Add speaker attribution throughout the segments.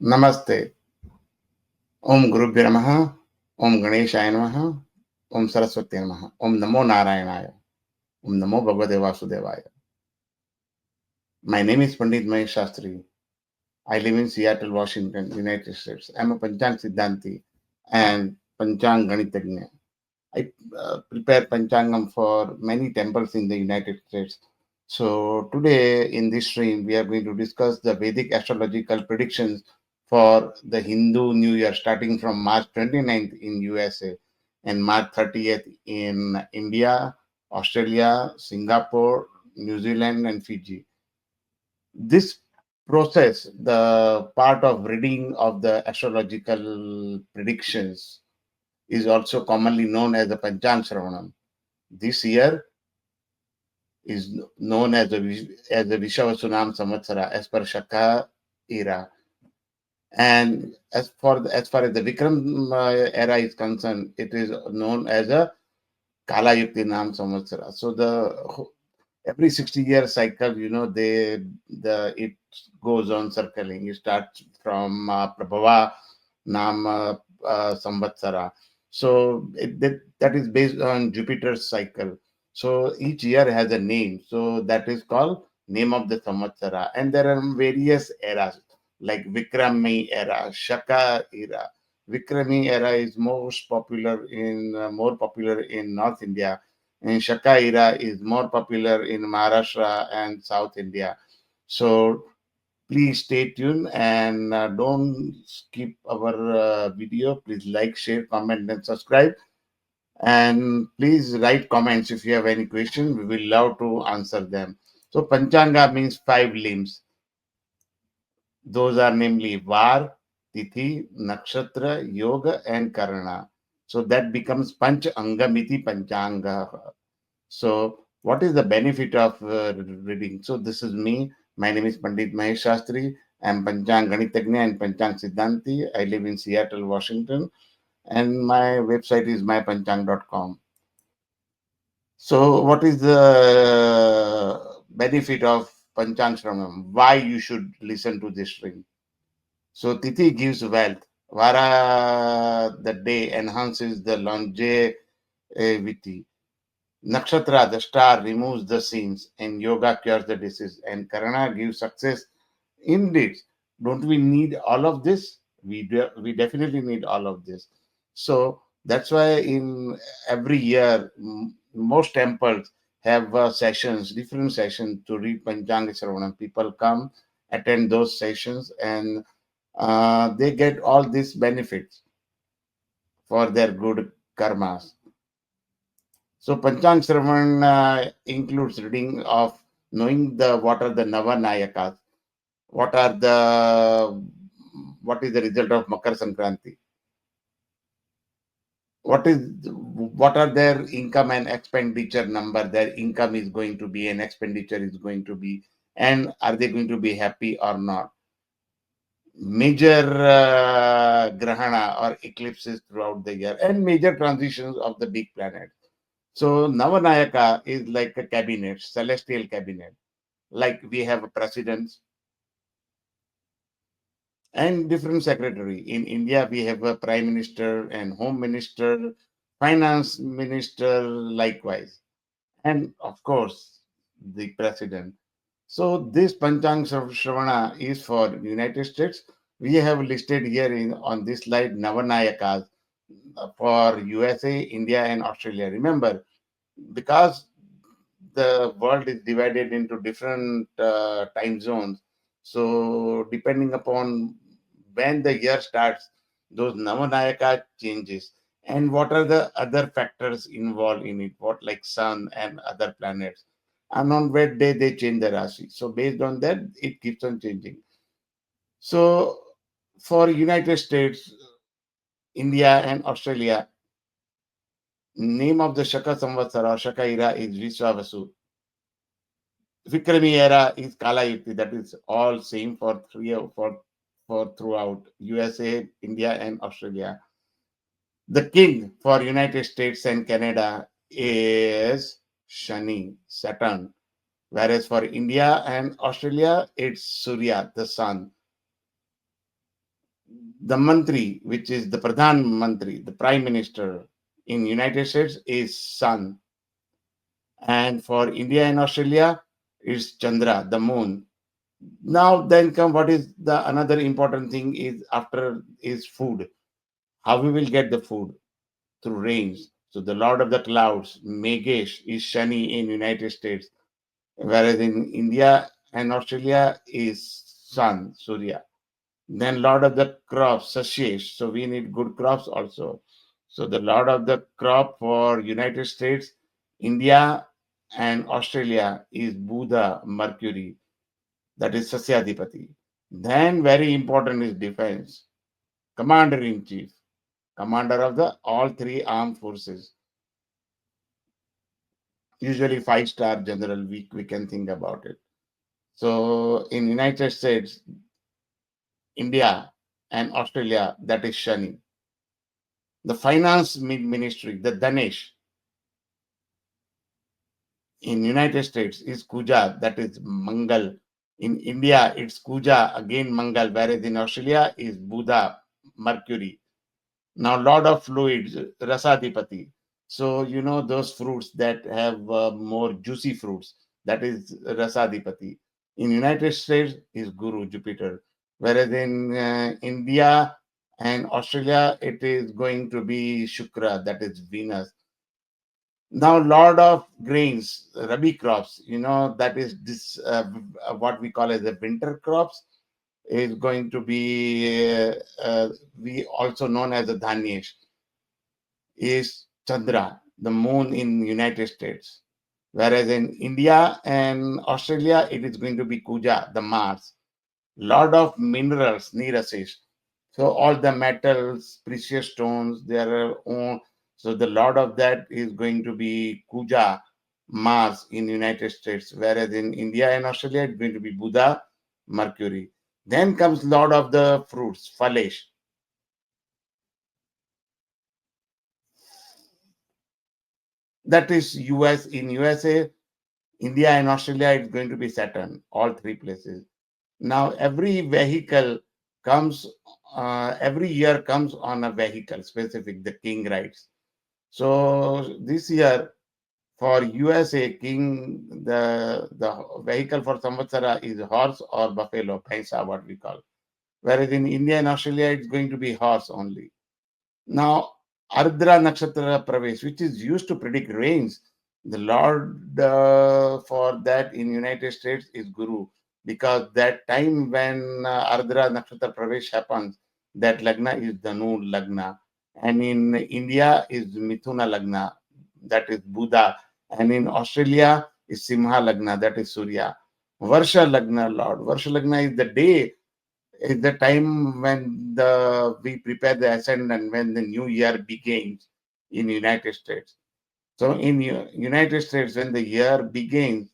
Speaker 1: Namaste. Om Gurubhyo Namaha. Om Ganeshaya Namaha. Om Saraswati Namaha. Om Namo Narayanaya. Om Namo Bhagavate Vasudevaya. My name is Pandit Mahesh Shastri. I live in Seattle, Washington, United States. I'm a Panchang Siddhanti and Panchang Ganitagnya. I prepare Panchangam for many temples in the United States. So today in this stream, we are going to discuss the Vedic astrological predictions for the Hindu New Year starting from March 29th in USA and March 30th in India, Australia, Singapore, New Zealand, and Fiji. This process, the part of reading of the astrological predictions, is also commonly known as the Panchang Sravanam. This year is known as the Vishvavasu Samvatsara as per Shaka era. And as far as the Vikram era is concerned, it is known as a Kalayukti Samvatsara. So every 60-year cycle, it goes on circling. It starts from Prabhava Nam Samvatsara. So that is based on Jupiter's cycle. So each year has a name. So that is called name of the Samvatsara. And there are various eras like Vikrami era, Shaka era. Vikrami era is more popular in North India, and Shaka era is more popular in Maharashtra and South India. So please stay tuned and don't skip our video. Please like, share, comment, and subscribe. And please write comments if you have any questions. We will love to answer them. So Panchanga means 5 limbs. Those are namely Var, Tithi, Nakshatra, Yoga, and Karana. So that becomes Panch Angamiti Panchanga. So what is the benefit of reading? So this is me. My name is Pandit Mahesh Shastri. I am Panchang Ganitagnya and Panchang Siddhanti. I live in Seattle, Washington. And my website is mypanchang.com. So what is the benefit of Panchang Shravanam? Why you should listen to this string? So Tithi gives wealth. Vara, the day, enhances the longevity. Nakshatra, the star, removes the sins, and Yoga cures the disease, and Karana gives success. Indeed, don't we need all of this? We definitely need all of this. So that's why in every year, most temples have different sessions to read Panchanga Sravanam. People come, attend those sessions, and they get all these benefits for their good karmas. So Panchang Sravan includes reading of knowing what are the Navanayakas, what is the result of Makar Sankranti, what are their income and expenditure number, their income is going to be and expenditure is going to be, and are they going to be happy or not. Major grahana or eclipses throughout the year and major transitions of the big planet. So Navanayaka is like a cabinet, celestial cabinet. Like we have a president and different secretary. In India, we have a prime minister and home minister, finance minister likewise. And of course, the president. So this Panchang Shravana is for the United States. We have listed here on this slide Navanayakas for USA, India, and Australia. Remember, because the world is divided into different time zones, so depending upon when the year starts, those Navanayaka changes. And what are the other factors involved in it? What like sun and other planets? And on what day they change the Rashi. So based on that, it keeps on changing. So for United States, India, and Australia, name of the Shaka Samvatsara or Shaka era is Vishvavasu. Vikrami era is Kalayukti. That is all same for throughout USA, India, and Australia. The king for United States and Canada is Shani, Saturn. Whereas for India and Australia, it's Surya, the sun. The Mantri, which is the Pradhan Mantri, the Prime Minister in United States, is Sun. And for India and Australia, it's Chandra, the moon. Now then come what is the another important thing is after is food. How we will get the food? Through rains. So the Lord of the Clouds, Megesh, is Shani in United States, whereas in India and Australia is Sun, Surya. Then Lord of the Crops, Sashesh. So we need good crops also. So the Lord of the Crop for United States, India and Australia is Buddha, Mercury. That is Sasyadipati. Then very important is defense. Commander in Chief, commander of the all three armed forces. Usually five-star general, we can think about it. So in United States, India and Australia, that is Shani. The finance ministry, the Danesh, in United States is Kuja, that is Mangal. In India, it's Kuja, again Mangal, whereas in Australia is Buddha, Mercury. Now, Lord of Fluids, Rasadipati. So, you know, those fruits that have more juicy fruits, that is Rasadipati. In United States is Guru, Jupiter. Whereas in India and Australia, it is going to be Shukra, that is Venus. Now, Lord of Grains, Rabi crops, you know, that is this what we call as the winter crops is going to be we also known as the Dhanesh is Chandra, the moon in United States. Whereas in India and Australia, it is going to be Kuja, the Mars. Lot of minerals, Nirasish. So all the metals, precious stones, their own. So the lot of that is going to be Kuja, Mars in United States. Whereas in India and Australia, it's going to be Buddha, Mercury. Then comes lot of the fruits, Falesh. That is US. In USA, India and Australia, it's going to be Saturn, all three places. Now, every vehicle comes, every year comes on a vehicle specific, the king rides. So this year for USA, king, the vehicle for Samvatsara is horse or buffalo, paisa, what we call. Whereas in India and Australia, it's going to be horse only. Now, Ardra Nakshatra Pravesh, which is used to predict rains, the Lord for that in United States is Guru, because that time when Ardra Nakshatra Pravesh happens, that Lagna is Dhanu Lagna, and in India is Mithuna Lagna, that is Buddha, and in Australia is Simha Lagna, that is Surya. Varsha Lagna, Lord. Varsha Lagna is the day is the time when the we prepare the ascendant when the new year begins in United States. So in United States, when the year begins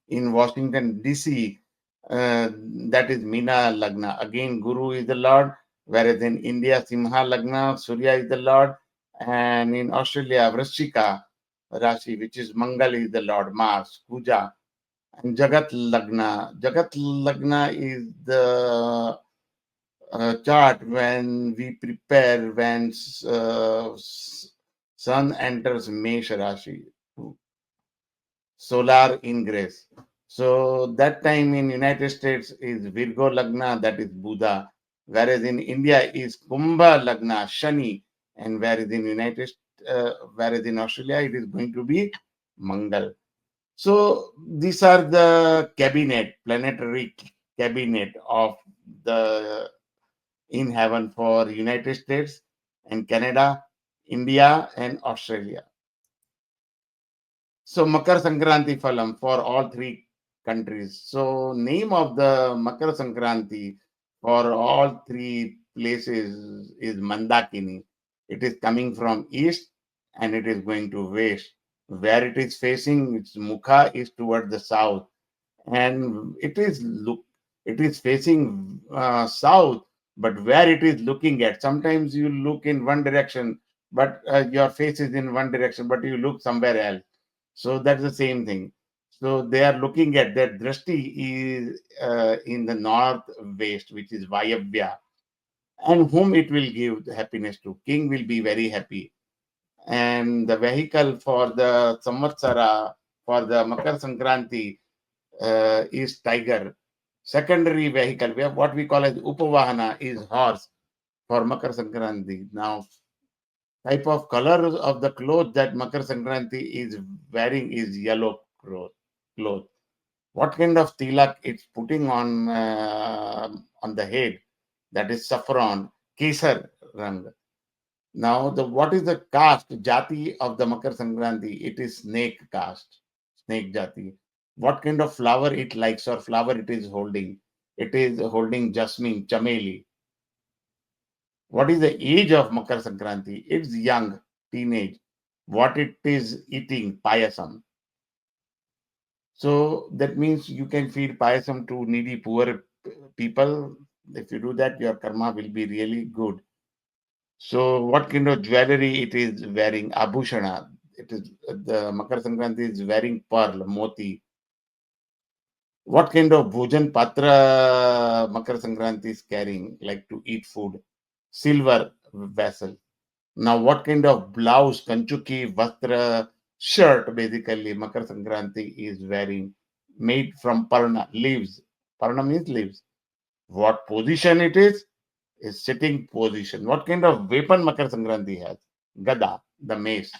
Speaker 1: in Washington D.C., that is Meena Lagna. Again, Guru is the Lord, whereas in India, Simha Lagna, Surya is the Lord, and in Australia, Vrishika Rashi, which is Mangal is the Lord, Mars, Kuja, and Jagat Lagna. Jagat Lagna is the chart when we prepare when sun enters Mesh Rashi, solar ingress. So that time in United States is Virgo Lagna, that is Buddha, whereas in India is Kumbha Lagna, Shani, and whereas in Australia it is going to be Mangal. So these are the cabinet, planetary cabinet of the in heaven for United States and Canada, India and Australia. So Makar Sankranti Phalam for all three countries. So name of the Makar Sankranti for all three places is Mandakini. It is coming from east and it is going to west. Where it is facing, its Mukha is toward the south, and it is facing south, but where it is looking at, sometimes you look in one direction but your face is in one direction but you look somewhere else, so that's the same thing. So they are looking at their drishti is in the northwest, which is Vayavya, and whom it will give happiness to. King will be very happy. And the vehicle for the Samvatsara, for the Makar Sankranti, is tiger. Secondary vehicle, we have what we call as Upavahana, is horse for Makar Sankranti. Now, type of color of the cloth that Makar Sankranti is wearing is yellow cloth. What kind of tilak it's putting on the head? That is saffron, kesar rang. Now, what is the caste, jati of the Makar Sankranti? It is snake caste, snake jati. What kind of flower it likes or flower it is holding? It is holding jasmine, chameli. What is the age of Makar Sankranti? It's young, teenage. What it is eating? Payasam. So that means you can feed payasam to needy, poor people. If you do that, your karma will be really good. So what kind of jewelry it is wearing? Abhushana. It is the Makar Sankranti is wearing pearl, moti. What kind of bhojan patra Makar Sankranti is carrying, like to eat food? Silver vessel. Now, what kind of blouse, kanchuki, vastra, shirt, basically, Makar Sankranti is wearing, made from parna, leaves. Parna means leaves. What position it is sitting position. What kind of weapon Makar Sankranti has? Gada, the mace.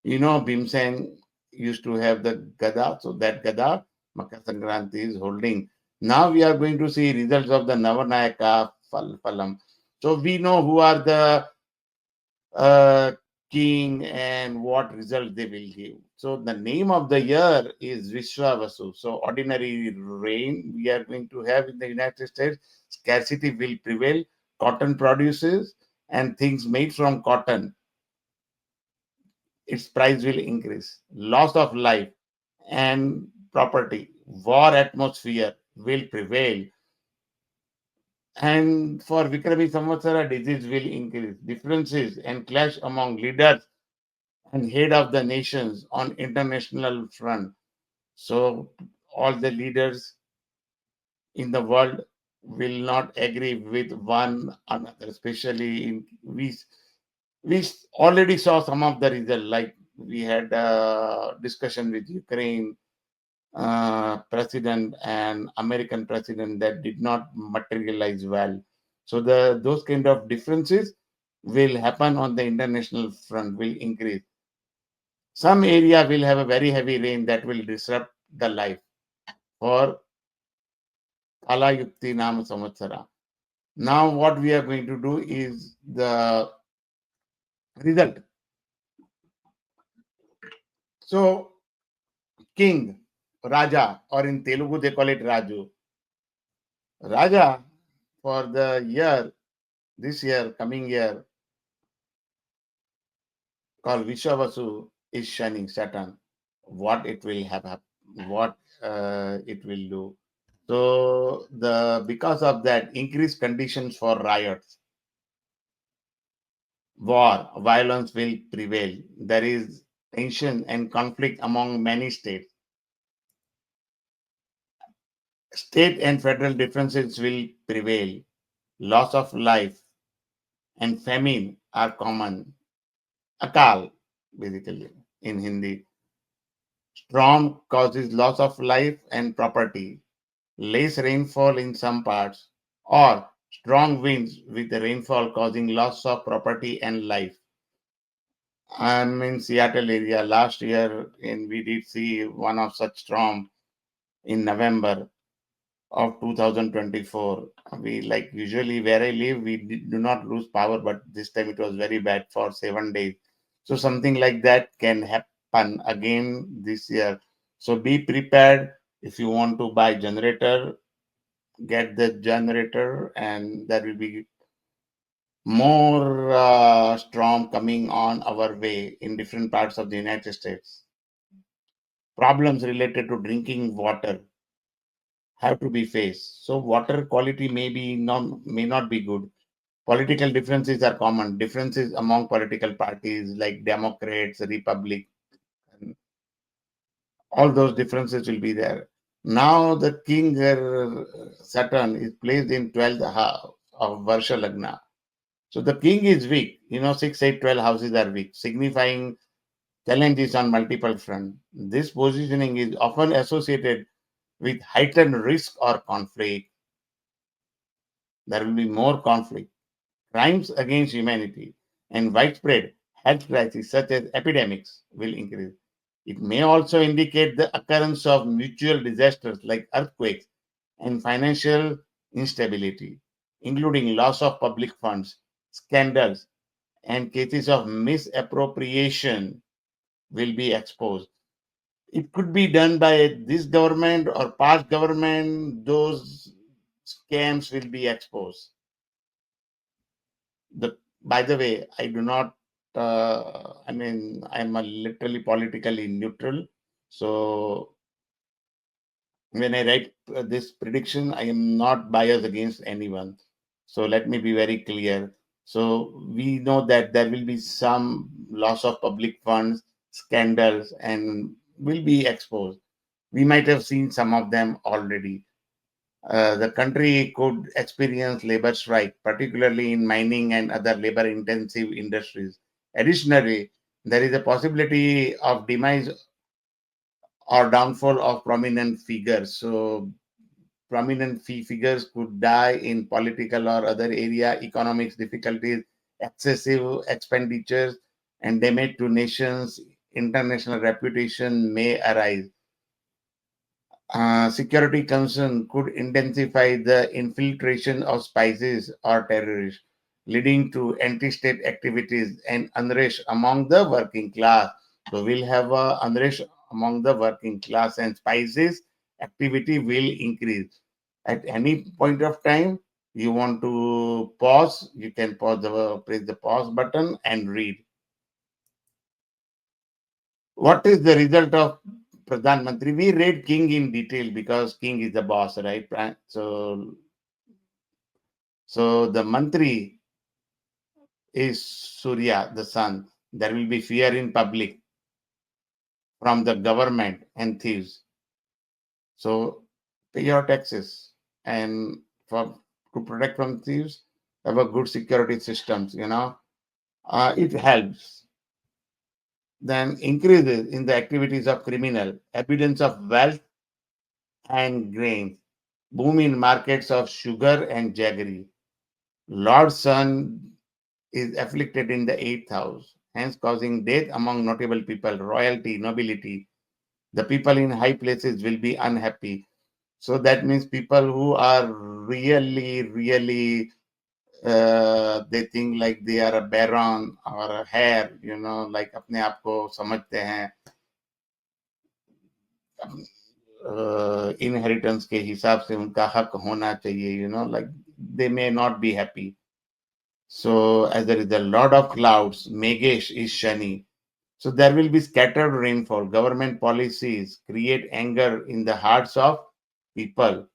Speaker 1: You know, Bhimsen used to have the Gada, so that Gada Makar Sankranti is holding. Now we are going to see results of the Navanayaka Phalam. So we know who are the uh, king and what result they will give. So the name of the year is Vishvavasu. So ordinary rain we are going to have in the United States. Scarcity will prevail. Cotton produces and things made from cotton, its price will increase. Loss of life and property, war atmosphere will prevail. And for Vikrami Samvatsara, disease will increase. Differences and clash among leaders and head of the nations on international front. So all the leaders in the world will not agree with one another, especially in we already saw some of the result, like we had a discussion with Ukraine president and American president that did not materialize well. So those kind of differences will happen on the international front, will increase. Some area will have a very heavy rain that will disrupt the life for Kalayukti Samvatsara. Now, what we are going to do is the result. So, king, Raja, or in Telugu they call it Raju. Raja for the year, this year, coming year, called Vishvavasu is shining Saturn. What it will have, what it will do. So the because of that, increased conditions for riots, war, violence will prevail. There is tension and conflict among many states. State and federal differences will prevail. Loss of life and famine are common. Akal, basically, in Hindi. Storm causes loss of life and property. Less rainfall in some parts, or strong winds with the rainfall causing loss of property and life. I'm in Seattle area last year, and we did see one of such storm in November of 2024. We like usually where I live, we do not lose power, but this time it was very bad for 7 days. So something like that can happen again this year. So be prepared. If you want to buy generator, get the generator, and there will be more storm coming on our way in different parts of the United States. Problems related to drinking water have to be faced. So water quality may not be good. Political differences are common. Differences among political parties like Democrats, Republic, All those differences will be there. Now the king Saturn is placed in 12th house of Varsha Lagna. So the king is weak. 6, 8, 12 houses are weak, signifying challenges on multiple fronts. This positioning is often associated with heightened risk or conflict. There will be more conflict, crimes against humanity, and widespread health crises such as epidemics will increase. It may also indicate the occurrence of mutual disasters like earthquakes and financial instability, including loss of public funds, scandals, and cases of misappropriation will be exposed. It could be done by this government or past government. Those scams will be exposed. By the way, I do not. I'm a literally politically neutral. So when I write this prediction, I am not biased against anyone. So let me be very clear. So we know that there will be some loss of public funds, scandals, and will be exposed. We might have seen some of them already. The country could experience labor strike, particularly in mining and other labor intensive industries. Additionally, there is a possibility of demise or downfall of prominent figures. So, prominent figures could die in political or other area, economics difficulties, excessive expenditures, and damage to nations' international reputation may arise. Security concern could intensify the infiltration of spies or terrorists, leading to anti-state activities and unrest among the working class. So we'll have a unrest among the working class, and spies activity will increase. At any point of time, you want to pause, you can press the pause button and read. What is the result of Pradhan Mantri? We read king in detail because king is the boss, right? So the mantri is Surya, the sun. There will be fear in public from the government and thieves. So pay your taxes, and to protect from thieves, have a good security systems. It helps. Then increases in the activities of criminal, evidence of wealth and grains, boom in markets of sugar and jaggery. Lord Sun is afflicted in the 8th house, hence causing death among notable people, royalty, nobility. The people in high places will be unhappy. So that means people who are really, really, they think like they are a baron or a heir, like अपने आप को समझते हैं inheritance के हिसाब से उनका हक होना चाहिए, like they may not be happy. So as there is a lot of clouds, Megesh is Shani. So there will be scattered rainfall. Government policies create anger in the hearts of people,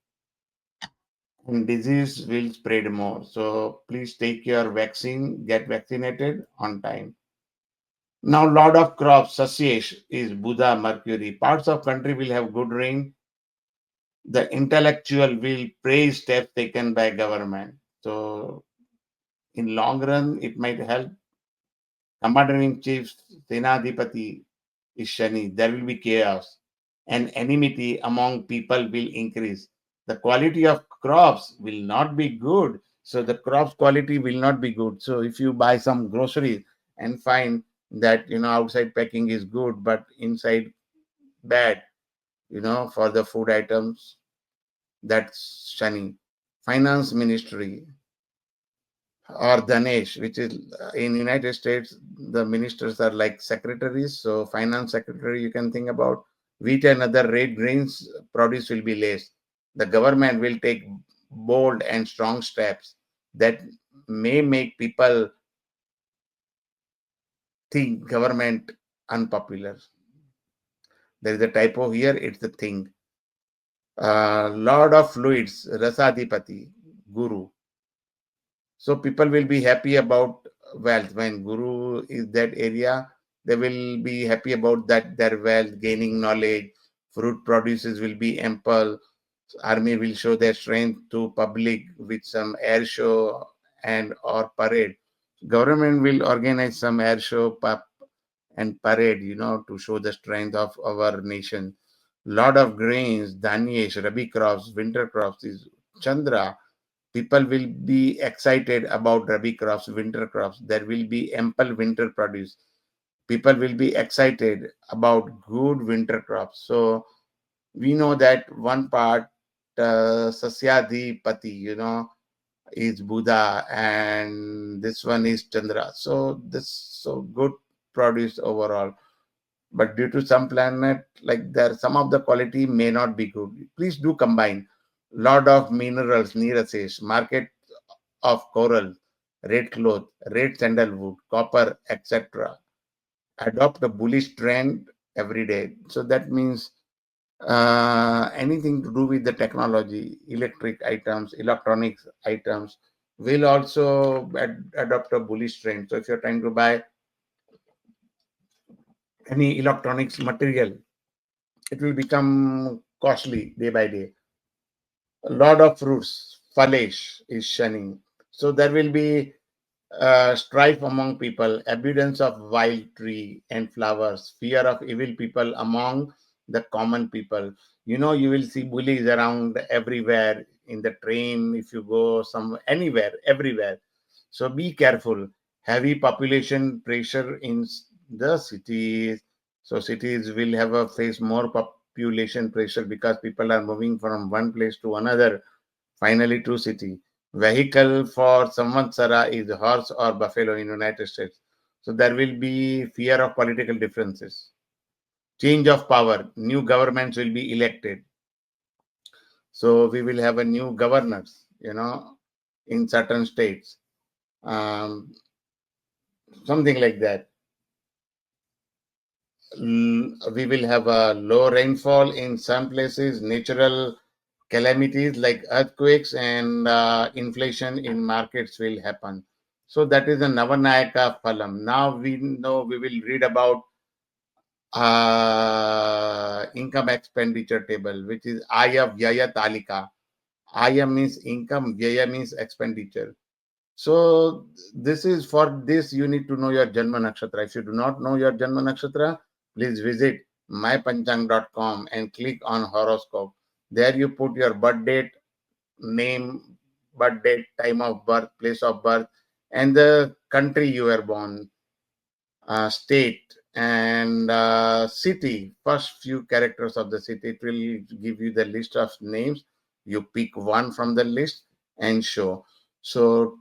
Speaker 1: and disease will spread more. So please take your vaccine, get vaccinated on time. Now, lot of crops, Sasyesh is Buddha, Mercury. Parts of country will have good rain. The intellectual will praise steps taken by government. So in long run, it might help. Commander-in-Chief, Senadipati is Shani. There will be chaos, and enmity among people will increase. The quality of crops will not be good. So the crops quality will not be good. So if you buy some groceries and find that outside packing is good, but inside bad, for the food items, that's Shani. Finance Ministry or Dhanesh, which is in United States, the ministers are like secretaries. So finance secretary, you can think about wheat and other red grains produce will be less. The government will take bold and strong steps that may make people think government unpopular. There is a typo here. It's the thing. Lord of fluids, Rasadipati, Guru. So people will be happy about wealth. When Guru is that area, they will be happy about that their wealth, gaining knowledge, Fruit produces will be ample. Army will show their strength to public with some air show and or parade. Government will organize some air show and parade, to show the strength of our nation. Lot of grains, dhanyesh, rabi crops, winter crops is Chandra. People will be excited about rabi crops, winter crops. There will be ample winter produce. People will be excited about good winter crops. So we know that one part, Sasyadhipati, is Buddha, and this one is Chandra. So this so good produce overall. But due to some planet, like there, some of the quality may not be good. Please do combine lot of minerals, Neerasesh, market of coral, red cloth, red sandalwood, copper, etc. Adopt a bullish trend every day. So that means anything to do with the technology, electric items, electronics items will also adopt a bullish trend. So if you're trying to buy any electronics material, it will become costly day by day. A lot of fruits, foliage is shunning. So there will be strife among people, abundance of wild tree and flowers, fear of evil people among the common people. You will see bullies around everywhere in the train, if you go some anywhere, everywhere. So be careful. Heavy population pressure in the cities. So cities will have a face more population pressure because people are moving from one place to another, finally to city. Vehicle for Samvatsara is horse or buffalo in United States. So there will be fear of political differences. Change of power. New governments will be elected. So we will have a new governors, in certain states. Um, Something like that. We will have a low rainfall in some places, natural calamities like earthquakes and inflation in markets will happen. So that is a Navanayaka Phalam. Now we know we will read about income expenditure table, which is Aya Vyaya Talika. Aya means income, Vyaya means expenditure. So this is for this you need to know your Janma Nakshatra. If you do not know your Janma Nakshatra, please visit mypanchang.com and click on horoscope. There you put your birth date, name, birth date, time of birth, place of birth, and the country you were born, state, and city. First few characters of the city. It will give you the list of names. You pick one from the list and show. So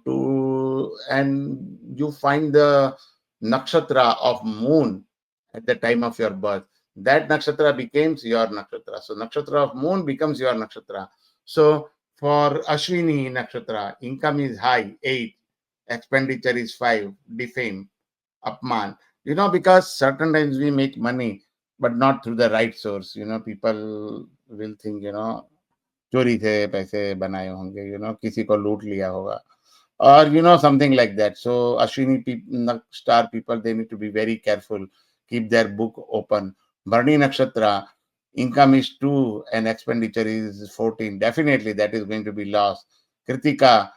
Speaker 1: and you find the nakshatra of moon at the time of your birth. That nakshatra becomes your nakshatra. So nakshatra of moon becomes your nakshatra. So for Ashwini nakshatra, income is high, 8, expenditure is 5, defame, upman. Because certain times we make money, but not through the right source. People will think, चोरी से पैसे बनाए होंगे, किसी को लूट लिया होगा, or something like that. So Ashwini star people, they need to be very careful, keep their book open. Bharani nakshatra, income is 2 and expenditure is 14, definitely that is going to be loss. Kritika,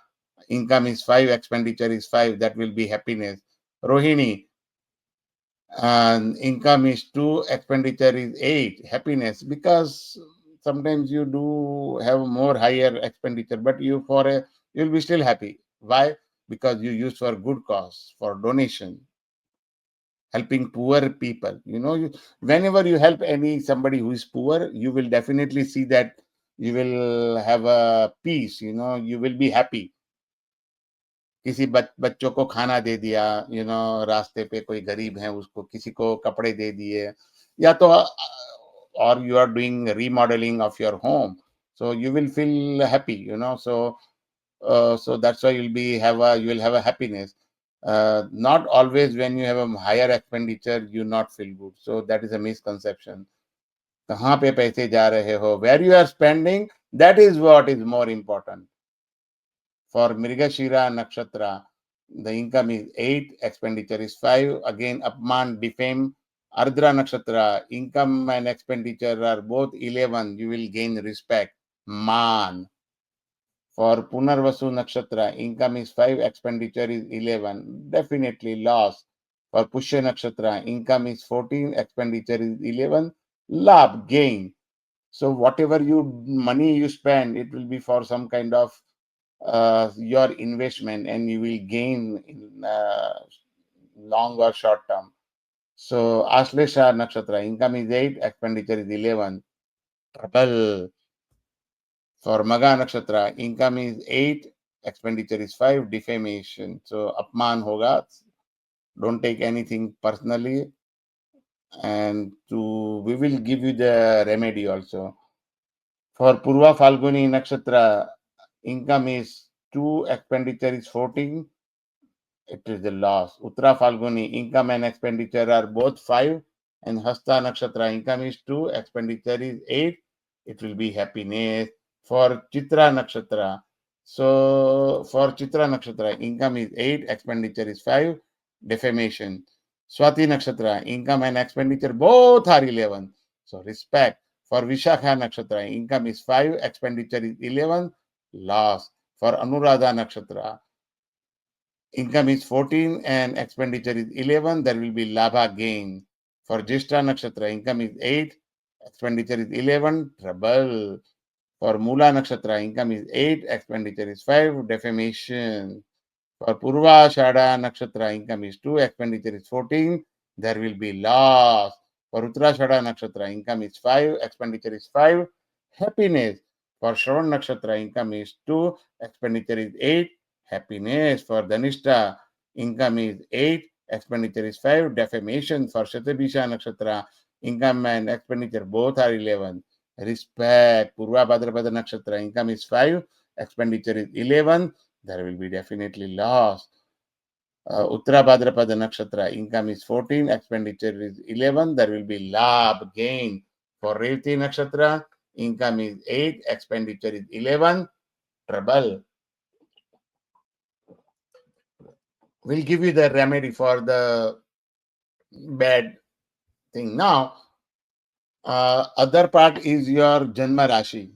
Speaker 1: income is 5, expenditure is 5, that will be happiness. Rohini, and income is 2, expenditure is 8, happiness, because sometimes you do have more higher expenditure, but you'll be still happy. Why? Because you use for good cause, for donation, helping poor people. Whenever you help somebody who is poor, you will definitely see that you will have a peace, you will be happy. किसी बच्चों को खाना दे दिया, रास्ते पे कोई गरीब है उसको, किसी को कपड़े दे दिए, या तो or you are doing remodeling of your home, so you will feel happy, so that's why you will have a happiness. Not always when you have a higher expenditure you not feel good, so that is a misconception. कहाँ पे पैसे जा रहे हो, where you are spending, that is what is more important. For Mrigashira Nakshatra, the income is 8, expenditure is 5. Again, Upman, defame, Ardra Nakshatra, income and expenditure are both 11. You will gain respect. Man. For Punarvasu Nakshatra, income is 5, expenditure is 11. Definitely loss. For Pushya Nakshatra, income is 14, expenditure is 11. Labh, gain. So whatever money you spend, it will be for some kind of your investment, and you will gain in long or short term. So Ashlesha Nakshatra, income is 8, expenditure is 11. Trouble. For Maga Nakshatra, income is 8, expenditure is 5, defamation. So Apman hoga. Don't take anything personally. And we will give you the remedy also. For Purva Falguni Nakshatra, income is 2, expenditure is 14. It is the loss. Uttara Falguni, income and expenditure are both 5. And Hasta Nakshatra, income is 2, expenditure is 8. It will be happiness. For Chitra Nakshatra, so for Chitra Nakshatra, income is 8, expenditure is 5. Defamation. Swati Nakshatra, income and expenditure both are 11. So respect. For Vishakha Nakshatra, income is 5, expenditure is 11. Loss. For Anuradha Nakshatra, income is 14 and expenditure is 11. There will be labha, gain. For Jyeshta Nakshatra, income is 8, expenditure is 11. Trouble. For Mula Nakshatra, income is 8, expenditure is 5. Defamation. For Purva Shada Nakshatra, income is 2, expenditure is 14. There will be loss. For Uttarashada Nakshatra, income is 5, expenditure is 5. Happiness. For Shravan Nakshatra, income is 2, expenditure is 8. Happiness. For Dhanishta, income is 8, expenditure is 5. Defamation. For Shatabisha Nakshatra, income and expenditure both are 11. Respect. Purva Bhadrapada Nakshatra, income is 5, expenditure is 11. There will be definitely loss. Uttara Bhadrapada Nakshatra, income is 14, expenditure is 11. There will be labh, gain. For Revati Nakshatra, income is 8, expenditure is 11. Trouble. We'll give you the remedy for the bad thing. Now, other part is your Janma Rashi.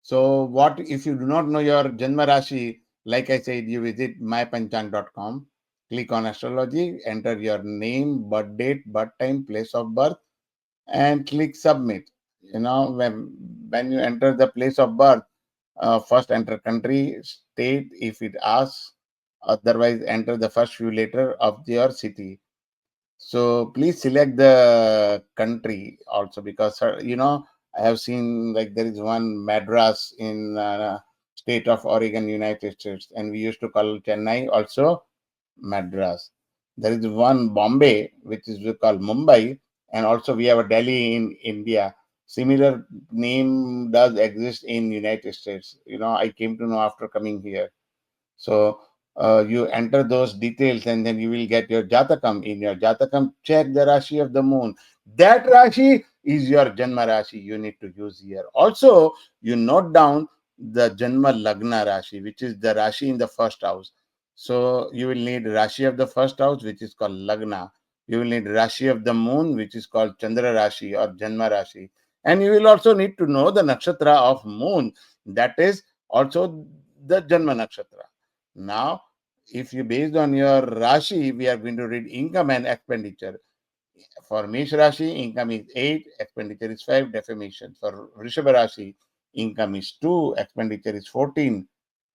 Speaker 1: So, what if you do not know your Janma Rashi? Like I said, you visit mypanchang.com, click on astrology, enter your name, birth date, birth time, place of birth, and click submit. When you enter the place of birth, first enter country, state if it asks, otherwise enter the first few letters of your city. So please select the country also, because I have seen like there is one Madras in state of Oregon, United States, and we used to call Chennai also Madras. There is one Bombay, which is we call Mumbai, and also we have a Delhi in India. Similar name does exist in United States. I came to know after coming here. So you enter those details, and then you will get your Jatakam. In your Jatakam, check the Rashi of the moon. That Rashi is your Janma Rashi you need to use here. Also, you note down the Janma Lagna Rashi, which is the Rashi in the first house. So you will need Rashi of the first house, which is called Lagna. You will need Rashi of the moon, which is called Chandra Rashi or Janma Rashi. And you will also need to know the Nakshatra of moon. That is also the Janma Nakshatra. Now, if you based on your Rashi, we are going to read income and expenditure. For Mesh Rashi, income is 8, expenditure is 5, defamation. For Vrishabha Rashi, income is 2, expenditure is 14,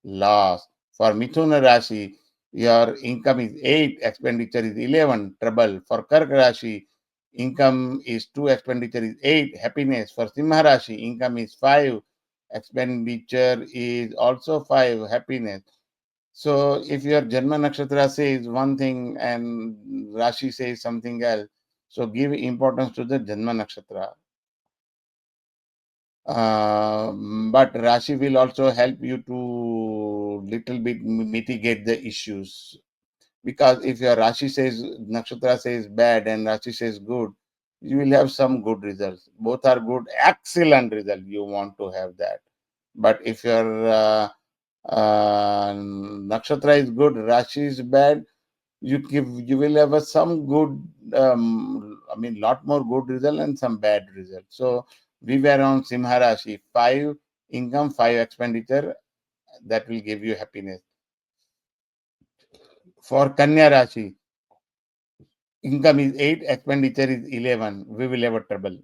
Speaker 1: loss. For Mithuna Rashi, your income is 8, expenditure is 11, trouble. For Kark Rashi, income is 2, expenditure is 8, happiness. For Simha Rashi, income is 5, expenditure is also 5, happiness. So if your Janma Nakshatra says one thing and Rashi says something else, so give importance to the Janma Nakshatra. But Rashi will also help you to little bit mitigate the issues. Because if your Rashi says, Nakshatra says bad and Rashi says good, you will have some good results. Both are good, excellent result. You want to have that. But if your Nakshatra is good, Rashi is bad, you will have some good, lot more good result and some bad result. So we were on Simha Rashi, 5 income, 5 expenditure, that will give you happiness. For Kanya Rashi, income is 8, expenditure is 11. We will have a trouble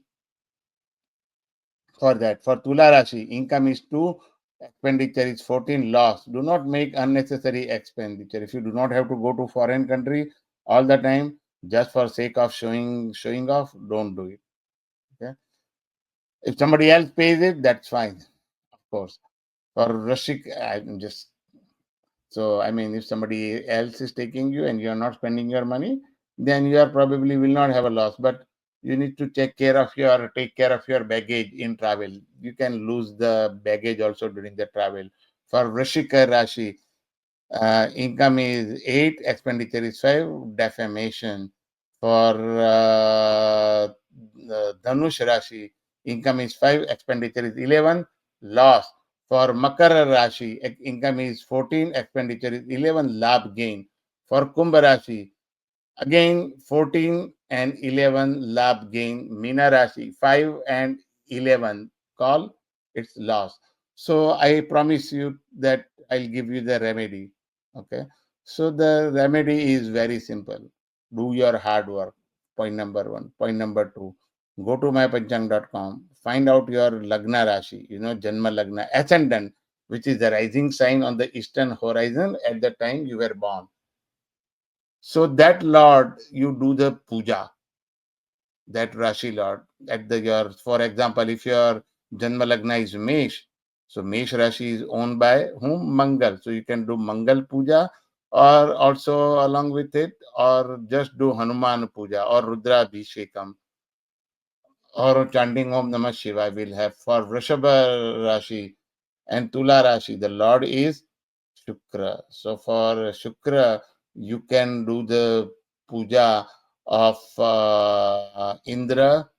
Speaker 1: for that. For Tula Rashi, income is 2, expenditure is 14, loss. Do not make unnecessary expenditure. If you do not have to go to foreign country all the time just for sake of showing off, don't do it. Okay. If somebody else pays it, that's fine, of course. For Rashik, I'm just so if somebody else is taking you and you're not spending your money, then you are probably will not have a loss. But you need to take care of your baggage in travel. You can lose the baggage also during the travel. For Vrishika Rashi, income is 8, expenditure is 5, defamation. For Dhanush Rashi, income is 5, expenditure is 11, loss. For Makara Rashi, income is 14, expenditure is 11, labh gain. For Kumbh Rashi, again 14 and 11, labh gain. Meena Rashi, 5 and 11, call, it's loss. So I promise you that I'll give you the remedy. Okay. So the remedy is very simple. Do your hard work. Point number 1. Point number 2. Go to mypanchang.com. Find out your Lagna Rashi, Janma Lagna, ascendant, which is the rising sign on the eastern horizon at the time you were born. So that Lord, you do the puja, that Rashi Lord, at your, for example, if your Janma Lagna is Mesh, so Mesh Rashi is owned by whom? Mangal. So you can do Mangal Puja, or also along with it, or just do Hanuman Puja or Rudra Abhishekam, or chanting Om Namah Shiva will have. For Vrishabha Rashi and Tula Rashi, the Lord is Shukra. So for Shukra, you can do the puja of Indra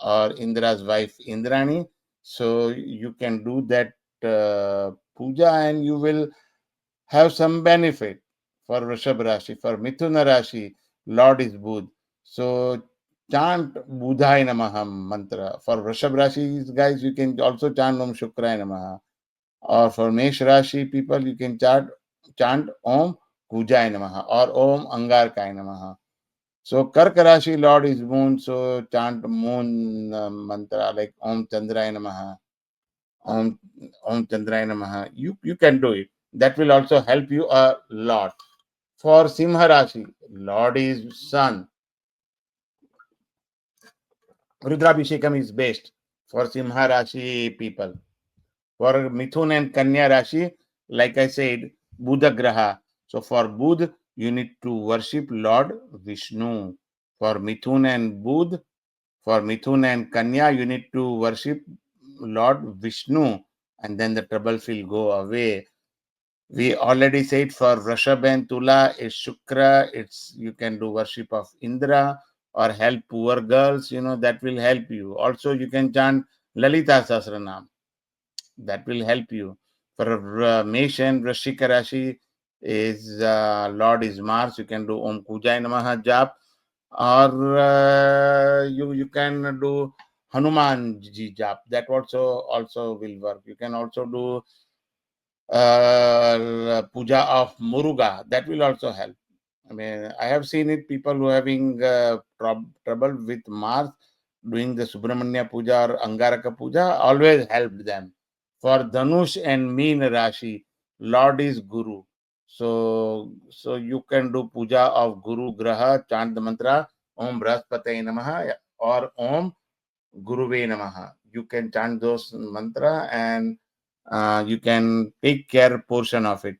Speaker 1: or Indra's wife Indrani. So you can do that puja and you will have some benefit. For Vrishabh Rashi, for Mithuna Rashi, Lord is Budh. So chant Budhai Namaha mantra. For Vrishabh Rashi guys, you can also chant Om Shukrai Namaha. Or for Mesh Rashi people, you can chant Om Kujai Namaha or Om Angarkai Namaha. So Kark Rashi Lord is Moon, so chant Moon mantra like Om Chandrai Namaha, Om Chandrai Namaha. You can do it. That will also help you a lot. For Simha Rashi, Lord is Sun. Rudrabhishekam is best for Simha Rashi people. For Mithun and Kanya Rashi, like I said, Buddha Graha. So for Budh, you need to worship Lord Vishnu. For Mithun and Budh, for Mithun and Kanya, you need to worship Lord Vishnu, and then the troubles will go away. We already said for Vrashab and Tula, it's Shukra, you can do worship of Indra or help poor girls, that will help you. Also, you can chant Lalita Sahasranam, that will help you. For Mesh and Vrashika Rashi is Lord is Mars, you can do Om Kujai Namaha Jap, or you can do Hanuman Ji Jap, that also will work. You can also do puja of Muruga, that will also help. I have seen it, people who are having trouble with Mars, doing the Subramanya Puja or Angaraka Puja, always helped them. For Dhanush and Meen Rashi, Lord is Guru. So you can do puja of Guru Graha, chant the mantra Om Brahaspataye Namaha or Om Guruve Namaha. You can chant those mantra and you can take care portion of it,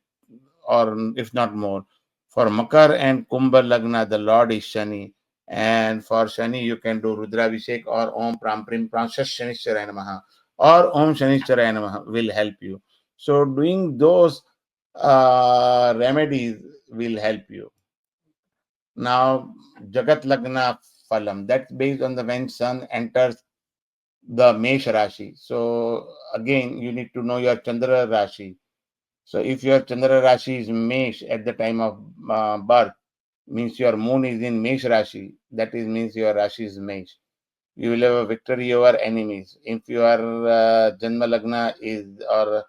Speaker 1: or if not more. For Makar and Kumbha Lagna, the Lord is Shani. And for Shani, you can do Rudravishek or Om Pram Prim Pranshas Shanishwaraya Namaha or Om Shanishwaraya Namaha will help you. So doing those remedies will help you. Now, Jagat Lagna Phalam, that's based on the when sun enters the Mesh Rashi. So again, you need to know your Chandra Rashi. So if your Chandra Rashi is Mesh at the time of birth, means your moon is in Mesh Rashi. That is means your Rashi is Mesh. You will have a victory over enemies. If your Janma Lagna is, or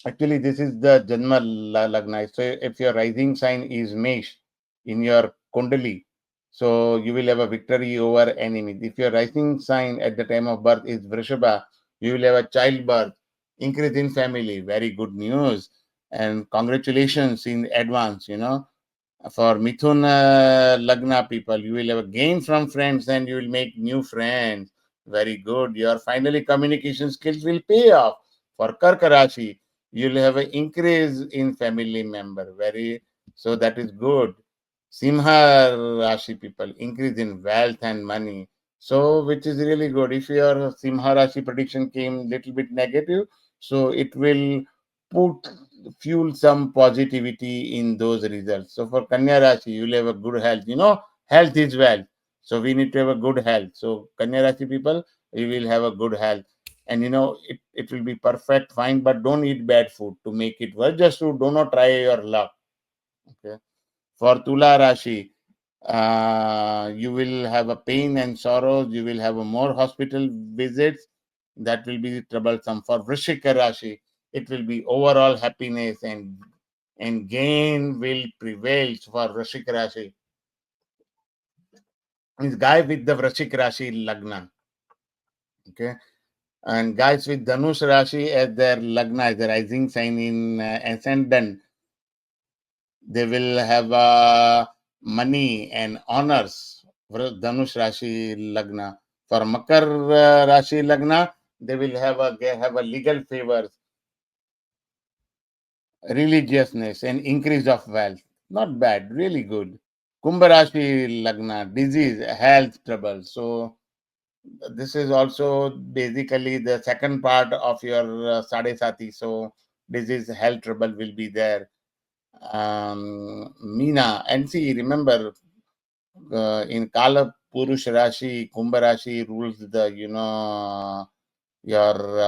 Speaker 1: actually this is the Janma Lagna. So if your rising sign is Mesh in your Kundali, so you will have a victory over enemies. If your rising sign at the time of birth is Vrishabha, you will have a childbirth, increase in family. Very good news. And congratulations in advance, For Mithun Lagna people, you will have a gain from friends and you will make new friends. Very good. Your finally communication skills will pay off. For Karka Rashi, you will have an increase in family member. So that is good. Simha Rashi people, increase in wealth and money. So which is really good. If your Simha Rashi prediction came little bit negative, so it will put fuel some positivity in those results. So for Kanya Rashi, you will have a good health. Health is wealth. So we need to have a good health. So Kanya Rashi people, you will have a good health. And it will be perfect, fine, but don't eat bad food to make it worse. Just do not try your luck. Okay. For Tula Rashi, you will have a pain and sorrows. You will have a more hospital visits. That will be troublesome. For Vrishika Rashi, it will be overall happiness and gain will prevail for Vrishika Rashi. Means guy with the Vrishika Rashi Lagna. Okay. And guys with Dhanush Rashi as their Lagna, as the rising sign in ascendant, they will have money and honors. For Dhanush Rashi Lagna. For Makar Rashi Lagna, they will have a legal favors, religiousness, and increase of wealth. Not bad, really good. Kumbh Rashi Lagna, disease, health trouble. So this is also basically the second part of your Sade Sati. So disease, health trouble will be there. Meena, and see, remember, in Kala Purush Rashi, Kumbh Rashi rules the, your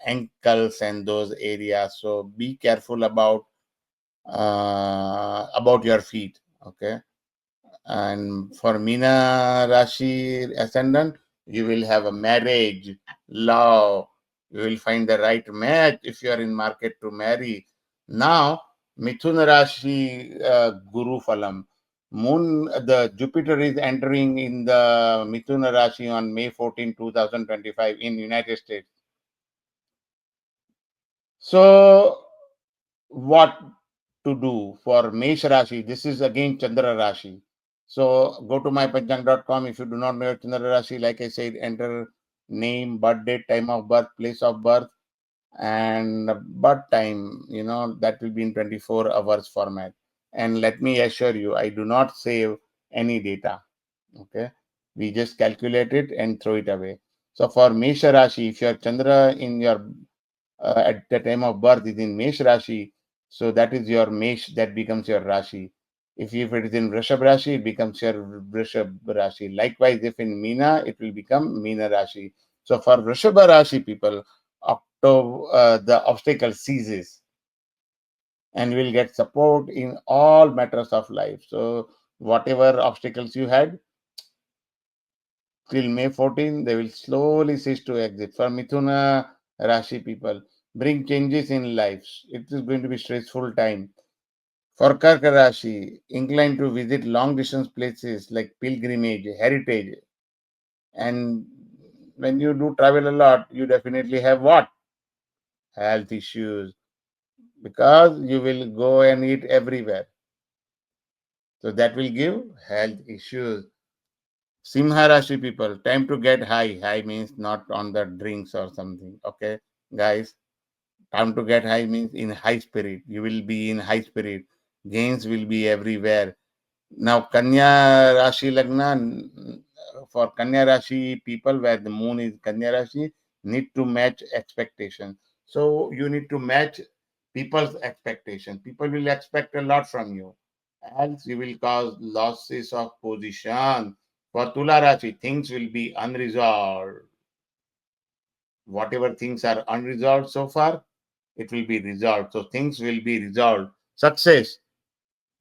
Speaker 1: ankles and those areas. So be careful about your feet. Okay. And for Meena Rashi ascendant, you will have a marriage, love. You will find the right match if you are in market to marry. Now, Mithun Rashi Guru Phalam. The Jupiter is entering in the Mithun Rashi on May 14, 2025 in United States. So, what to do for Mesh Rashi? This is again Chandra Rashi. So go to mypanchang.com. If you do not know your Chandra Rashi, like I said, enter name, birth date, time of birth, place of birth, and birth time. That will be in 24 hours format. And let me assure you, I do not save any data. Okay. We just calculate it and throw it away. So for Mesha Rashi, if your Chandra in your at the time of birth is in Mesh Rashi, so that is your Mesh, that becomes your Rashi. If it is in Vrishab Rashi, it becomes your Vrishab Rashi. Likewise, if in Meena, it will become Meena Rashi. So for Vrishab Rashi people, the obstacle ceases and you will get support in all matters of life. So whatever obstacles you had till May 14, they will slowly cease to exist. For Mithuna Rashi people, bring changes in lives. It is going to be stressful time. For Karka Rashi, inclined to visit long distance places like pilgrimage, heritage. And when you do travel a lot, you definitely have what? Health issues. Because you will go and eat everywhere. So that will give health issues. Simha Rashi people, time to get high. High means not on the drinks or something. Okay, guys, time to get high means in high spirit. You will be in high spirit. Gains will be everywhere. Now, Kanya Rashi Lagna, for Kanya Rashi people where the moon is Kanya Rashi, need to match expectations. So you need to match people's expectation. People will expect a lot from you. Else you will cause losses of position. For Tula Rashi, things will be unresolved. Whatever things are unresolved so far, it will be resolved. So things will be resolved. Success.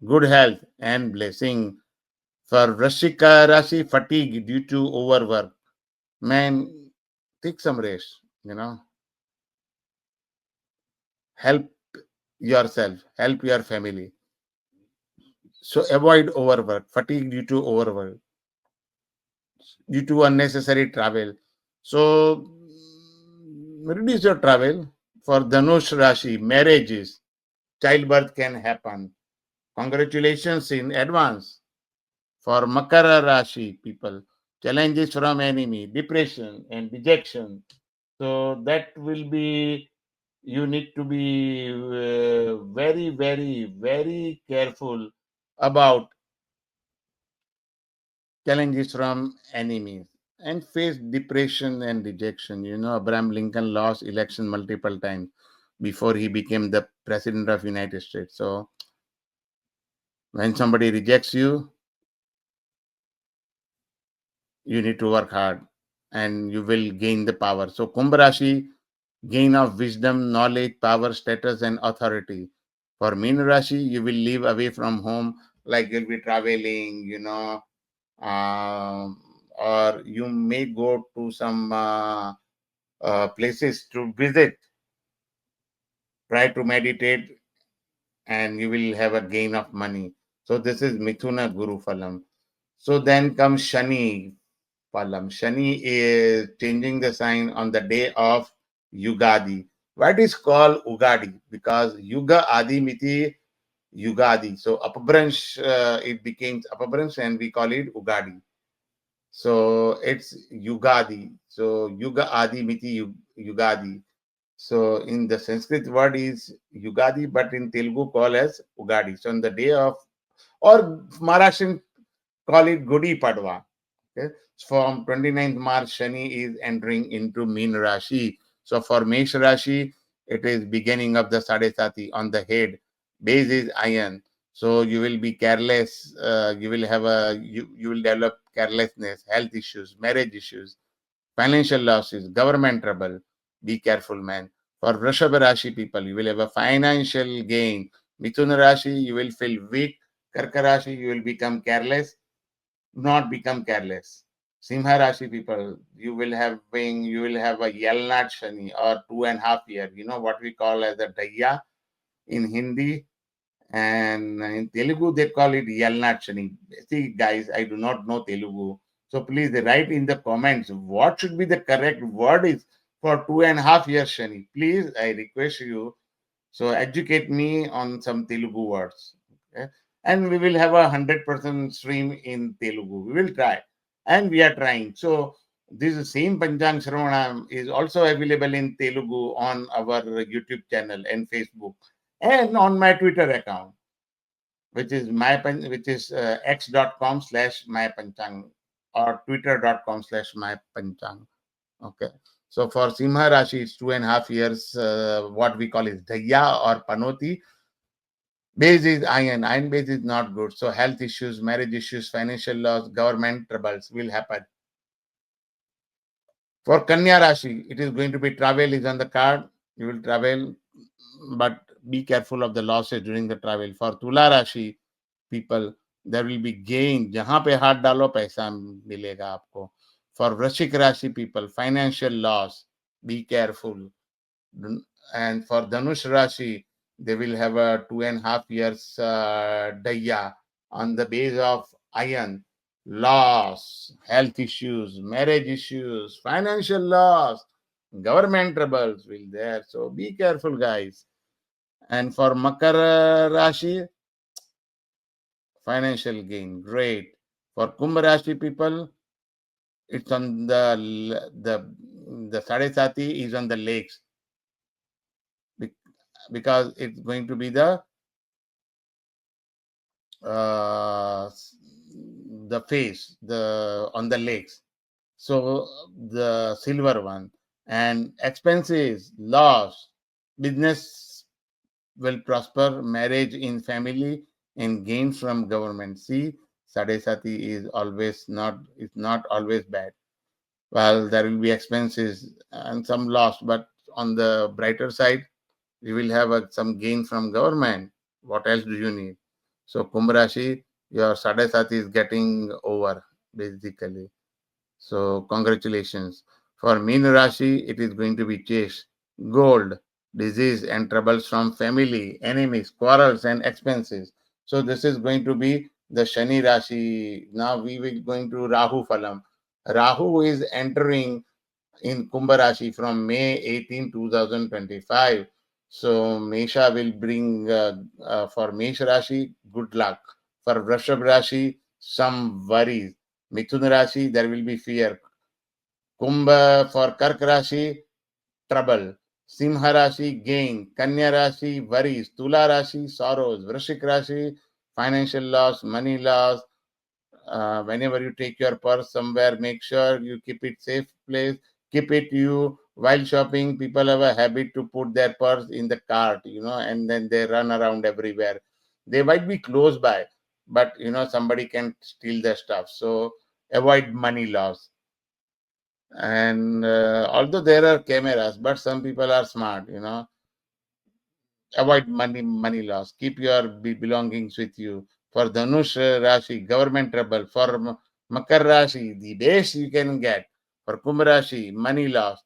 Speaker 1: good health and blessing. For Vrashika Rashi, fatigue due to overwork. Man, take some rest, help yourself, help your family. So avoid overwork, fatigue due to overwork, due to unnecessary travel. So reduce your travel. For Dhanush Rashi, marriages, childbirth can happen. Congratulations in advance. For Makara Rashi people, challenges from enemy, depression and dejection. So that will be, you need to be very, very, very careful about challenges from enemies and face depression and rejection. Abraham Lincoln lost election multiple times before he became the president of United States. So when somebody rejects you, you need to work hard and you will gain the power. So Kumbh Rashi, gain of wisdom, knowledge, power, status, and authority. For Meen Rashi, you will live away from home, like you'll be traveling, or you may go to some places to visit, try to meditate, and you will have a gain of money. So this is Mithuna Guru Phalam. So then comes Shani Phalam. Shani is changing the sign on the day of Ugadi. What is called Ugadi? Because Yuga Adi Miti Ugadi. So Apabransh, it became Apabransh and we call it Ugadi. So it's Ugadi. So Yuga Adi Miti Ugadi. So in the Sanskrit word is Ugadi, but in Telugu call as Ugadi. So on the day of, or Maharashtrian call it Gudi Padwa. Okay. From 29th March, Shani is entering into Meen Rashi. So for Mesh Rashi, it is beginning of the Sadesati on the head. Base is iron. So you will be careless. You will have you will develop carelessness, health issues, marriage issues, financial losses, government trouble. Be careful, man. For Vrishabha Rashi people, you will have a financial gain. Mithuna Rashi, you will feel weak. Karka Rashi, you will become careless. Not become careless. Simha Rashi people, you will have a Yalnat Shani or 2.5 year. You know what we call as a Daya in Hindi, and in Telugu they call it Yalnat Shani. See, guys, I do not know Telugu, so please write in the comments what should be the correct word is for 2.5 year Shani. Please, I request you. So educate me on some Telugu words. Okay? And we will have 100% stream in Telugu. We will try. And we are trying. So this same Panchang Sravanam is also available in Telugu on our YouTube channel and Facebook and on my Twitter account, which is x.com/mypanchang or twitter.com/mypanchang. Okay. So for Simha Rashi, it's 2.5 years. What we call is Daya or Panoti. Base is iron. Iron base is not good. So health issues, marriage issues, financial loss, government troubles will happen. For Kanya Rashi, it is going to be travel is on the card. You will travel, but be careful of the losses during the travel. For Tula Rashi people, there will be gain. जहाँ पे हाथ डालो पैसा मिलेगा आपको. For Vrashik Rashi people, financial loss. Be careful. And for Dhanush Rashi, they will have a 2.5 years daya on the base of iron, loss, health issues, marriage issues, financial loss, government troubles will there. So be careful, guys. And for Makara Rashi, financial gain, great. For Kumbh Rashi people, it's on the Sadesati is on the lakes because it's going to be uh, the face on the lakes. So the silver one, and expenses, loss, business will prosper, marriage in family, and gains from government. See, Sadesati is not always bad. Well, there will be expenses and some loss, but on the brighter side, you will have some gain from government. What else do you need? So Kumbh Rashi, your Sadhe Sati is getting over basically. So congratulations. For Meen Rashi, it is going to be chase, gold, disease and troubles from family, enemies, quarrels and expenses. So this is going to be the Shani Rashi. Now we will going to Rahu Phalam. Rahu is entering in Kumbh Rashi from May 18, 2025. So Mesha will bring for Mesh Rashi good luck. For Vrashab Rashi, some worries. Mithun Rashi, there will be fear. Kumbh for Kark Rashi, trouble. Simha Rashi, gain. Kanya Rashi, worries. Tula Rashi, sorrows. Vrashik Rashi, financial loss, money loss. Whenever you take your purse somewhere, make sure you keep it safe place. Keep it you while shopping. People have a habit to put their purse in the cart, and then they run around everywhere. They might be close by, but somebody can steal their stuff. So avoid money loss. And although there are cameras, but some people are smart, avoid money loss. Keep your belongings with you. For Dhanush Rashi, government trouble. For Makar Rashi, the best you can get. For Kumbh Rashi, money loss.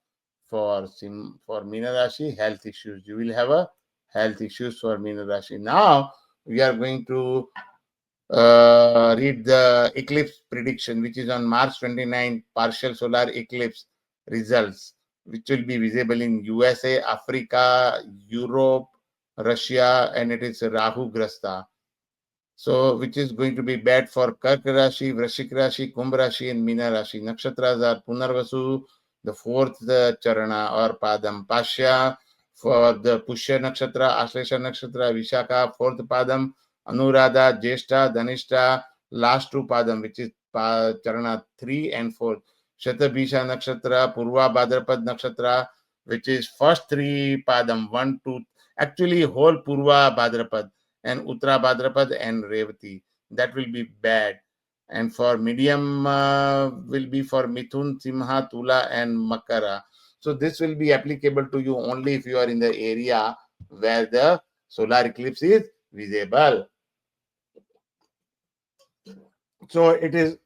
Speaker 1: For Meena Rashi, health issues. You will have a health issues for Meena Rashi. Now we are going to read the eclipse prediction, which is on March 29, partial solar eclipse results, which will be visible in USA, Africa, Europe, Russia, and it is Rahu Grasta. So, which is going to be bad for Kark Rashi, Vrashik Rashi, Kumbh Rashi, and Meena Rashi. Nakshatras are Punarvasu, the fourth Charana or Padam, Pashya for the Pushya Nakshatra, Ashlesha Nakshatra, Vishaka, fourth Padam, Anuradha, Jeshta, Dhanishta, last two Padam, which is Charana 3 and 4. Shatabhisha Nakshatra, Purva Bhadrapad Nakshatra, which is first three Padam, 1, 2, actually whole Purva Bhadrapad and Uttara Bhadrapad and Revati. That will be bad. And for medium will be for Mithun, Simha, Tula and Makara. So this will be applicable to you only if you are in the area where the solar eclipse is visible. So it is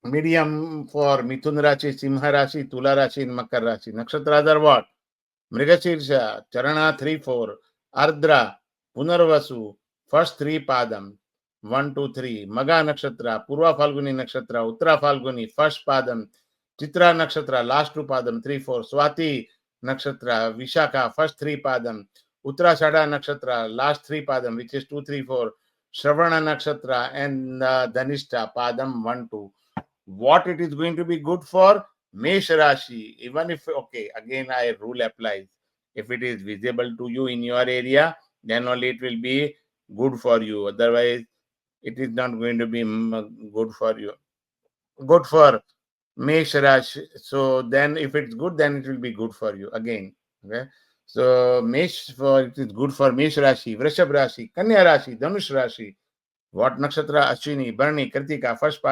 Speaker 1: medium for Mithun Rashi, Simha Rashi, Tula Rashi and Makar Rashi. Nakshatras are what? Mrigashirsha, Charana 3, 4, Ardra, Punarvasu, first three Padam, 1, 2, 3, Maga Nakshatra, Purva Falguni Nakshatra, Uttara Falguni, first Padam, Chitra Nakshatra, last two Padam, 3, 4, Swati Nakshatra, Vishaka, first three Padam, Uttarashada Nakshatra, last three Padam, which is 2, 3, 4, Shravana Nakshatra, and Dhanishta, Padam 1, 2. What it is going to be good for? Mesh Rashi, even if, okay, again, I rule applies. If it is visible to you in your area, then only it will be good for you. Otherwise, it is not going to be good for you. Good for Mesh Rashi. So then, if it's good, then it will be good for you again. Okay. So Mesh for it is good for Mesh Rashi, Vrashab Rashi, Kanya Rashi, Dhanush Rashi. What nakshatra? Ashwini, Bharani, Kritika, first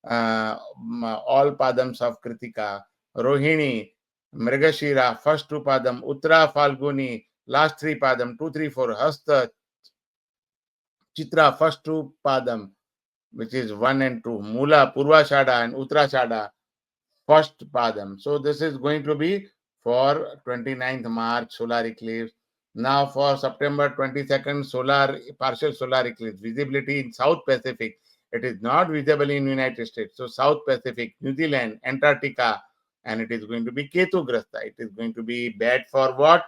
Speaker 1: all padams of Kritika, Rohini, Mrigashira, first two padam, Uttara, Falguni, last three padam, 2, 3, 4, Hasta, Chitra, first two padam, which is 1 and 2, Mula, Purvashada and Uttarashada, first padam. So this is going to be for 29th March solar eclipse. Now for September 22nd partial solar eclipse, visibility in South Pacific. It is not visible in United States. So South Pacific, New Zealand, Antarctica, and it is going to be Ketu Grasta. It is going to be bad for what?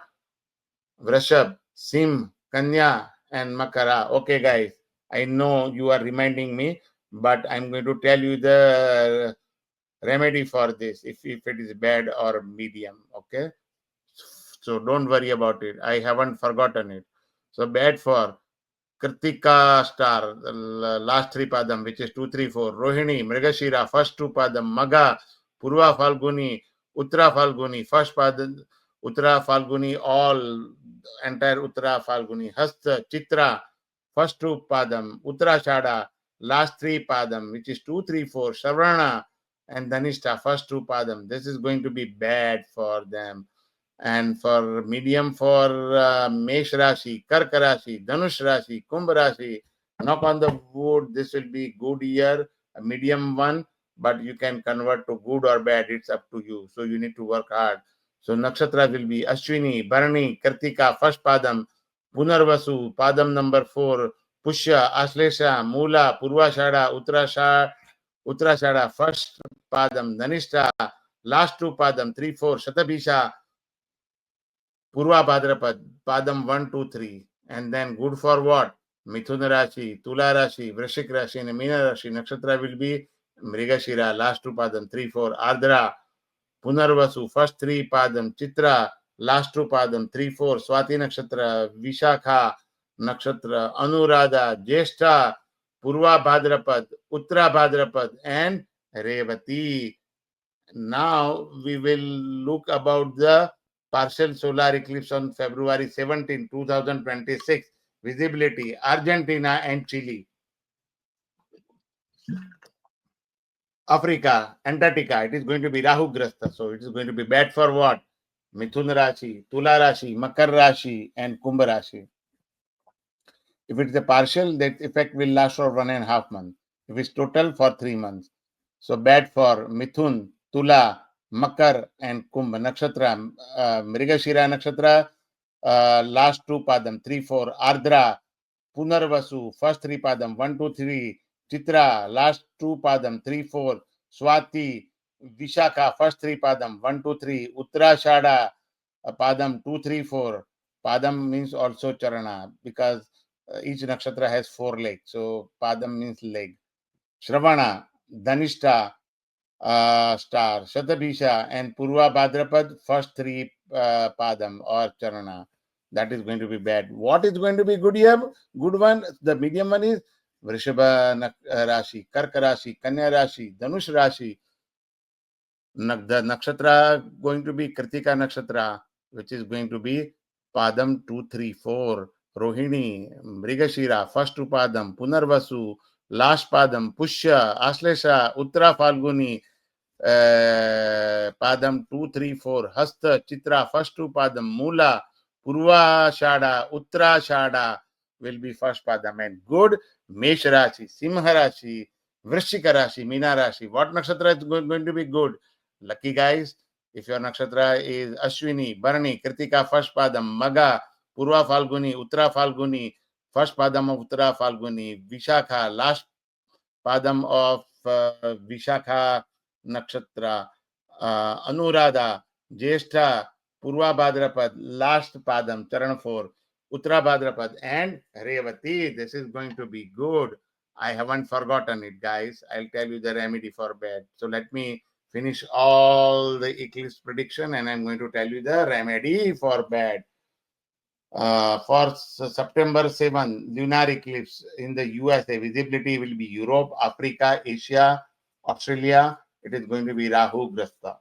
Speaker 1: Vrashab, Sim, Kanya, and Makara. Okay, guys, I know you are reminding me, but I'm going to tell you the remedy for this if it is bad or medium. Okay, so don't worry about it. I haven't forgotten it. So bad for Kritika star, the last three padam, which is 2, 3, 4, Rohini, Mrigashira, first two padam, Maga, Purva Falguni, Uttara Falguni, first padam, Uttara Falguni, all entire Uttara Falguni, Hasta, Chitra, first two padam, Uttarashada, last three padam, which is 2, 3, 4, Shravanam, and Dhanishta, first two padam. This is going to be bad for them. And for medium for Mesh Rashi, Kark Rashi, Dhanush Rashi, Kumbh Rashi, knock on the wood. This will be good year, a medium one, but you can convert to good or bad. It's up to you. So you need to work hard. So nakshatra will be Ashwini, Bharani, Kartika, first padam, Punarvasu, padam number 4, Pushya, Ashlesha, Mula, Purvashada, Uttarashada, first padam, Dhanishta, last 2 padam, 3, 4, Shatabhisha, Purva Bhadrapad, padam 1, 2, 3. And then good for what? Mithuna Rashi, Tula Rashi, Vrishik Rashi, and Meena Rashi. Nakshatra will be Mrigashira, last 2 padam, 3, 4, Ardra, Punarvasu, first 3 padam, Chitra, last 2 padam, 3, 4, Swati Nakshatra, Vishakha Nakshatra, Anuradha, Jeshta, Purva Bhadrapad, Uttara Bhadrapad, and Revati. Now we will look about the partial solar eclipse on February 17, 2026. Visibility, Argentina and Chile. Africa, Antarctica, it is going to be Rahu Grasta. So it is going to be bad for what? Mithun Rashi, Tula Rashi, Makar Rashi, and Kumbh Rashi. If it is a partial, that effect will last for 1.5 months. If it's total, for 3 months. So bad for Mithun, Tula, Makar, and Kumbh. Nakshatra, Mrigashira Nakshatra, last 2 padam, 3, 4, Ardra, Punarvasu, first 3 padam, 1, 2, 3, Chitra, last 2 padam, 3, 4, Swati, Vishakha, first 3 padam, 1, 2, 3, Uttarashada, padam 2, 3, 4. Padam means also Charana because each nakshatra has 4 legs. So padam means leg. Shravana, Dhanishta, star, Shatabhisha, and Purva Bhadrapad, first 3 padam or Charana. That is going to be bad. What is going to be good here? Good one, the medium one is Vrishabha Rashi, Karka Rashi, Kanya Rashi, Dhanush Rashi. The nakshatra going to be Kritika Nakshatra, which is going to be Padam 2, 3, 4, Rohini, Mrigashira, first 2 Padam, Punarvasu, last Padam, Pushya, Aslesha, Uttara Falguni, Padam 2, 3, 4, Hasta, Chitra, first 2 Padam, Mula, Purva Shada, Uttara Shada will be first Padam. And good, Mesh Rashi, Simha Rashi, Vrishika Rashi, Meena Rashi. What nakshatra is going to be good? Lucky guys, if your nakshatra is Ashwini, Bharani, Kritika, first Padam, Maga, Purva Falguni, Uttara Falguni, first Padam of Uttara Falguni, Vishakha, last Padam of Vishakha Nakshatra, Anuradha, Jeshta, Purva Bhadrapad, last Padam, Charan 4, Uttara Bhadrapad, and Revati. This is going to be good. I haven't forgotten it, guys. I'll tell you the remedy for bad. So let me finish all the eclipse prediction and I'm going to tell you the remedy for bad. For September 7, lunar eclipse in the USA, visibility will be Europe, Africa, Asia, Australia. It is going to be Rahu Grasta.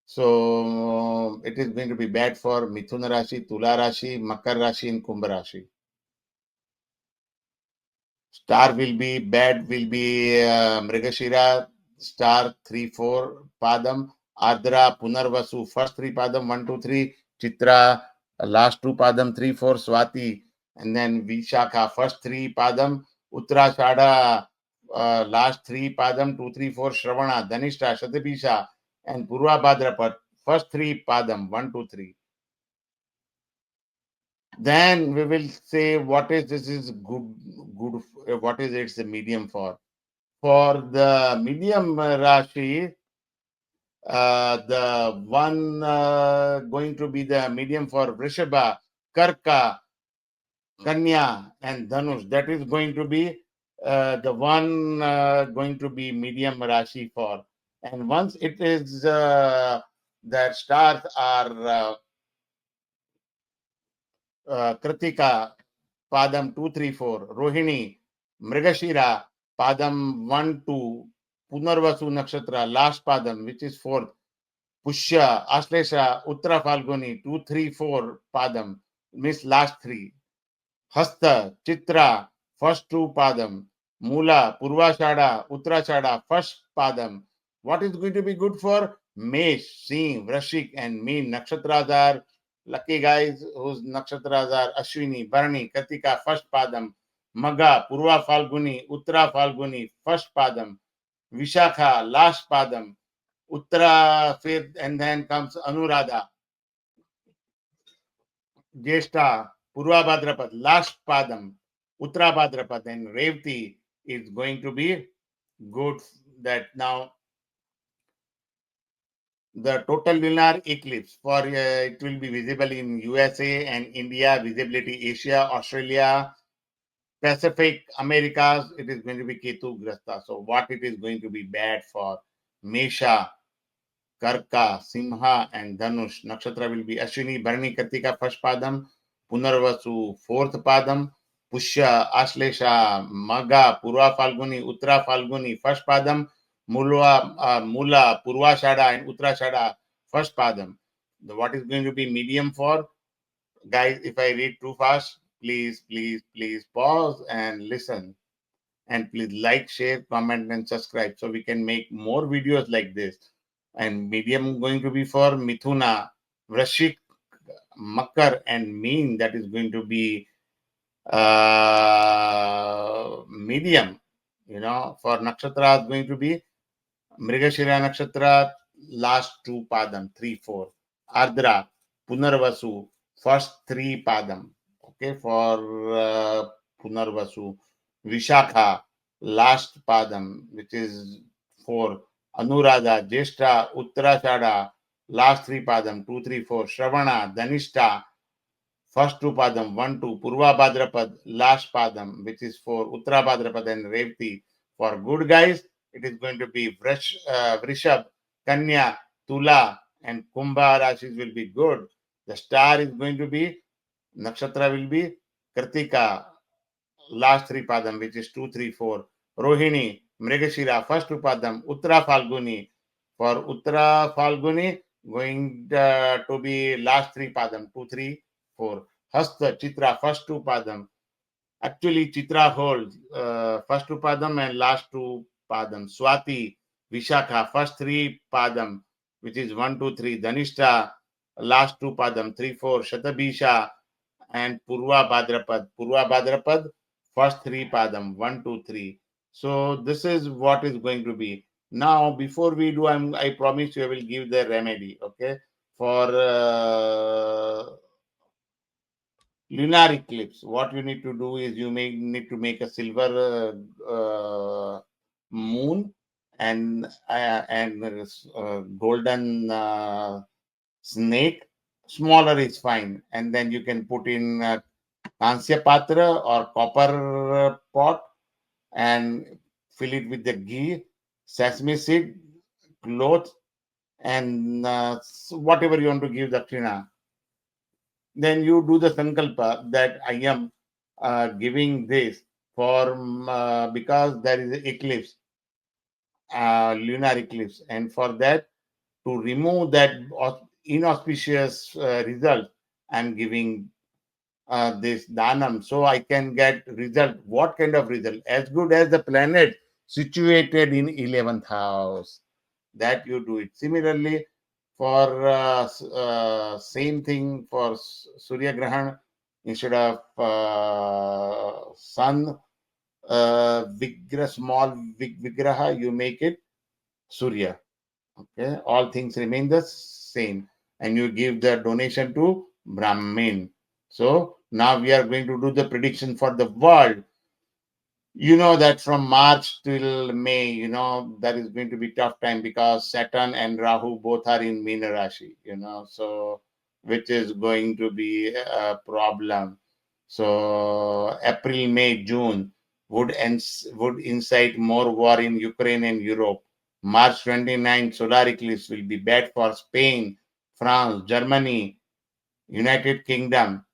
Speaker 1: So it is going to be bad for Mithuna Rashi, Tula Rashi, Makar Rashi, and Kumbh Rashi. Star will be bad, will be Mrigashira, star 3, 4, Padam, Ardra, Punarvasu, first 3 Padam, 1, 2, 3, Chitra, last 2 Padam, 3, 4, Swati, and then Vishakha, first 3 Padam, Uttarashada, last 3 Padam, 2, 3, 4, Shravana, Dhanishta, Shatabhisha, and Purva Bhadrapad, first 3 Padam, 1, 2, 3. Then we will say what is this is good, what is it's the medium for. For the medium Rashi, the one going to be the medium for Vrishabha, Karka, Kanya, and Dhanush. That is going to be the one going to be medium Rashi for. And once it is their stars are Kritika, Padam 2, 3, 4, Rohini, Mrigashira, Padam 1, 2, Punarvasu Nakshatra, last Padam, which is 4th, Pushya, Aslesha, Uttara Falguni, 2, 3, 4, Padam, means last 3. Hasta, Chitra, first 2 Padam, Mula, Purvashada, Uttarashada, first Padam. What is going to be good for Mesh, Singh, Vrashik, and Meen? Nakshatras are Lucky guys whose nakshatras are Ashwini, Bharani, Kartika, first padam, Magha, Purva Falguni, Uttara Falguni, first padam, Vishakha, last padam, Uttara fifth, and then comes Anuradha, Jeshta, Purva Bhadrapad, last padam, Uttara Bhadrapad, and Revati is going to be good. That now the total lunar eclipse for it will be visible in USA and India, visibility Asia, Australia, Pacific, Americas. It is going to be Ketu Grasta. So what it is going to be bad for Mesha, Karka, Simha, and Dhanush. Nakshatra will be Ashwini, Bharani, Kartika, first padam, Punarvasu, fourth padam, Pushya, Ashlesha, Magha, Purva Falguni, Uttara Falguni, first padam, Mula, Purvashada, and Uttarashada, first padam. What is going to be medium for? Guys, if I read too fast, please pause and listen. And please like, share, comment, and subscribe so we can make more videos like this. And medium going to be for Mithuna, Vrashik, Makar, and Meen. That is going to be medium. For nakshatra is going to be Mrigashira nakshatra, last two padam, 3, 4. Ardra, Punarvasu, first 3 padam. Okay, for Punarvasu. Vishakha, last padam, which is 4. Anuradha, Jeshta, Uttarashada, last 3 padam, 2, 3, 4. Shravana, Dhanishta, first 2 padam, 1, 2. Purva Bhadrapad, last padam, which is 4. Uttara Bhadrapad and Revati. For good guys, it is going to be Vrishab, Kanya, Tula, and Kumbha Rashis will be good. The star is going to be, Nakshatra will be Kartika, last 3 padam, which is 2, 3, 4. Rohini, Mrigashira, first 2 padam. Uttara Falguni. For Uttara Falguni, going to be last 3 padam, 2, 3, 4. Hasta, Chitra, first 2 padam. Actually, Chitra holds first 2 padam and last 2 padam. Swati, Vishakha, first 3 padam, which is 1, 2, 3. Dhanishta, last 2 padam, 3, 4. Shatabisha and Purva Bhadrapad. Purva Bhadrapad, first 3 padam, 1, 2, 3. So this is what is going to be. Now, before we do, I promise you I will give the remedy, okay, for lunar eclipse. What you need to do is you need to make a silver moon and golden snake. Smaller is fine, and then you can put in kansya patra or copper pot and fill it with the ghee, sesame seed, cloth, and whatever you want to give dakshina. Then you do the sankalpa that I am giving this for because there is an eclipse, lunar eclipse, and for that, to remove that inauspicious result, I'm giving this danam so I can get result. What kind of result? As good as the planet situated in 11th house. That you do it. Similarly, for same thing for Surya Grahan, instead of sun small vigraha, you make it Surya. Okay, all things remain the same, and you give the donation to Brahmin. So now we are going to do the prediction for the world. You know that from March till May, that is going to be tough time because Saturn and Rahu both are in Meena Rashi, so which is going to be a problem. So April, May, June would incite more war in Ukraine and Europe. March 29, solar eclipse will be bad for Spain, France, Germany, United Kingdom,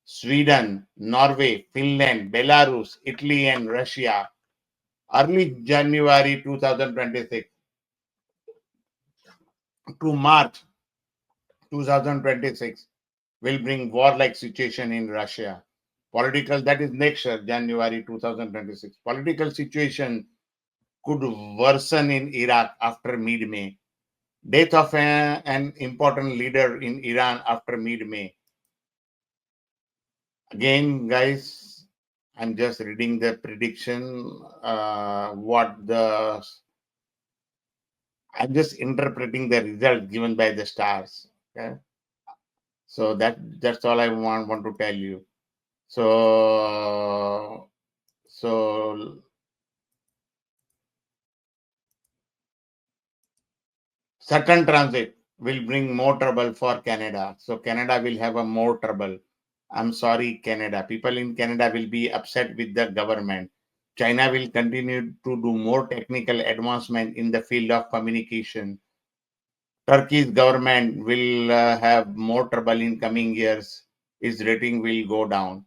Speaker 1: Sweden, Norway, Finland, Belarus, Italy, and Russia. Early January 2026 to March 2026 will bring war-like situation in Russia. Political, that is next year, January 2026. Political situation could worsen in Iraq after mid-May. Death of an important leader in Iran after mid-May. Again, guys, I'm just reading the prediction. I'm just interpreting the result given by the stars. Okay, so that's all I want to tell you. So Saturn transit will bring more trouble for Canada. So Canada will have a more trouble. I'm sorry, Canada. People in Canada will be upset with the government. China will continue to do more technical advancement in the field of communication. Turkey's government will have more trouble in coming years. Its rating will go down.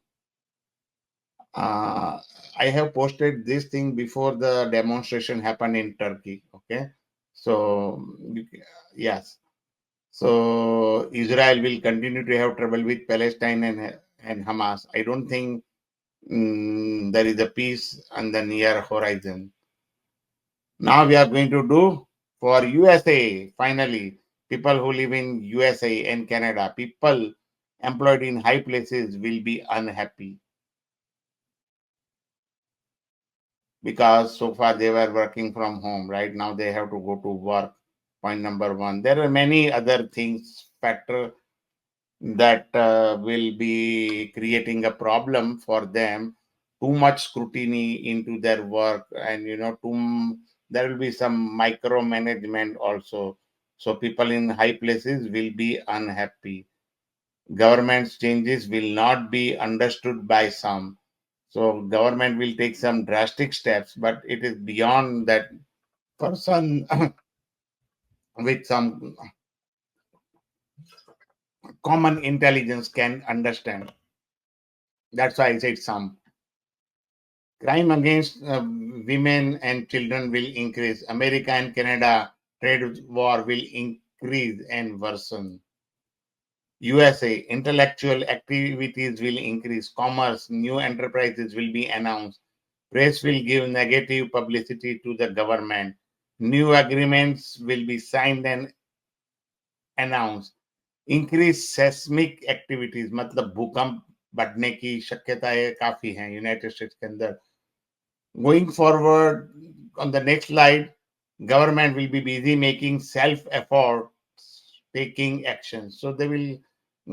Speaker 1: I have posted this thing before the demonstration happened in Turkey. Okay, so yes, so Israel will continue to have trouble with Palestine and Hamas. I don't think there is a peace on the near horizon. Now we are going to do for USA. Finally, people who live in USA and Canada, people employed in high places will be unhappy, because so far they were working from home. Right now they have to go to work. Point number one. There are many other things, factor that will be creating a problem for them. Too much scrutiny into their work, and there will be some micromanagement also. So people in high places will be unhappy. Government changes will not be understood by some. So government will take some drastic steps, but it is beyond that person with some common intelligence can understand. That's why I said some. Crime against women and children will increase. America and Canada trade war will increase and worsen. USA intellectual activities will increase. Commerce, new enterprises will be announced. Press will give negative publicity to the government. New agreements will be signed and announced. Increased seismic activities, मतलब भूकंप बढ़ने की शक्यताएं काफी हैं United states के अंदर. Going forward, on the next slide, government will be busy making self-effort, taking action. So they will,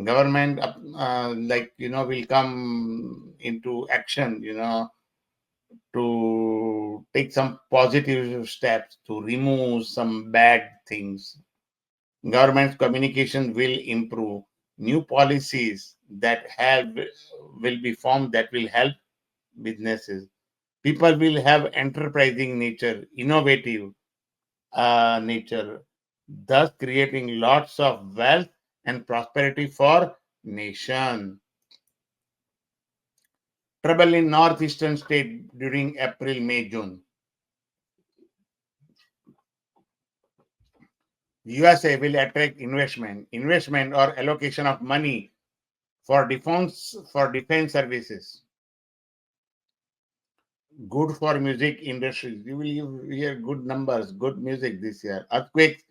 Speaker 1: government, will come into action, to take some positive steps to remove some bad things. Government's communication will improve. New policies will be formed that will help businesses. People will have enterprising nature, innovative nature, thus creating lots of wealth and prosperity for nation. Trouble in northeastern state during April, May, June. USA will attract investment or allocation of money for defense services. Good for music industries. You will hear good numbers, good music this year. Earthquakes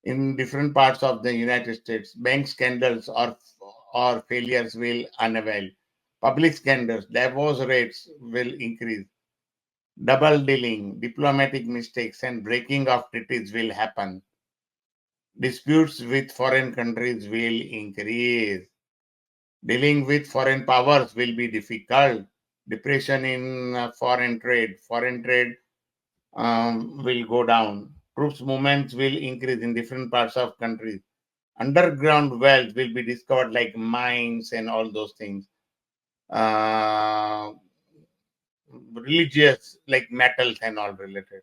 Speaker 1: in different parts of the United States. Bank scandals or failures will unavail. Public scandals, divorce rates will increase. Double dealing, diplomatic mistakes, and breaking of treaties will happen. Disputes with foreign countries will increase. Dealing with foreign powers will be difficult. Depression in foreign trade. Foreign trade will go down. Troops movements will increase in different parts of countries. Underground wealth will be discovered, like mines and all those things. Religious, like metals and all related.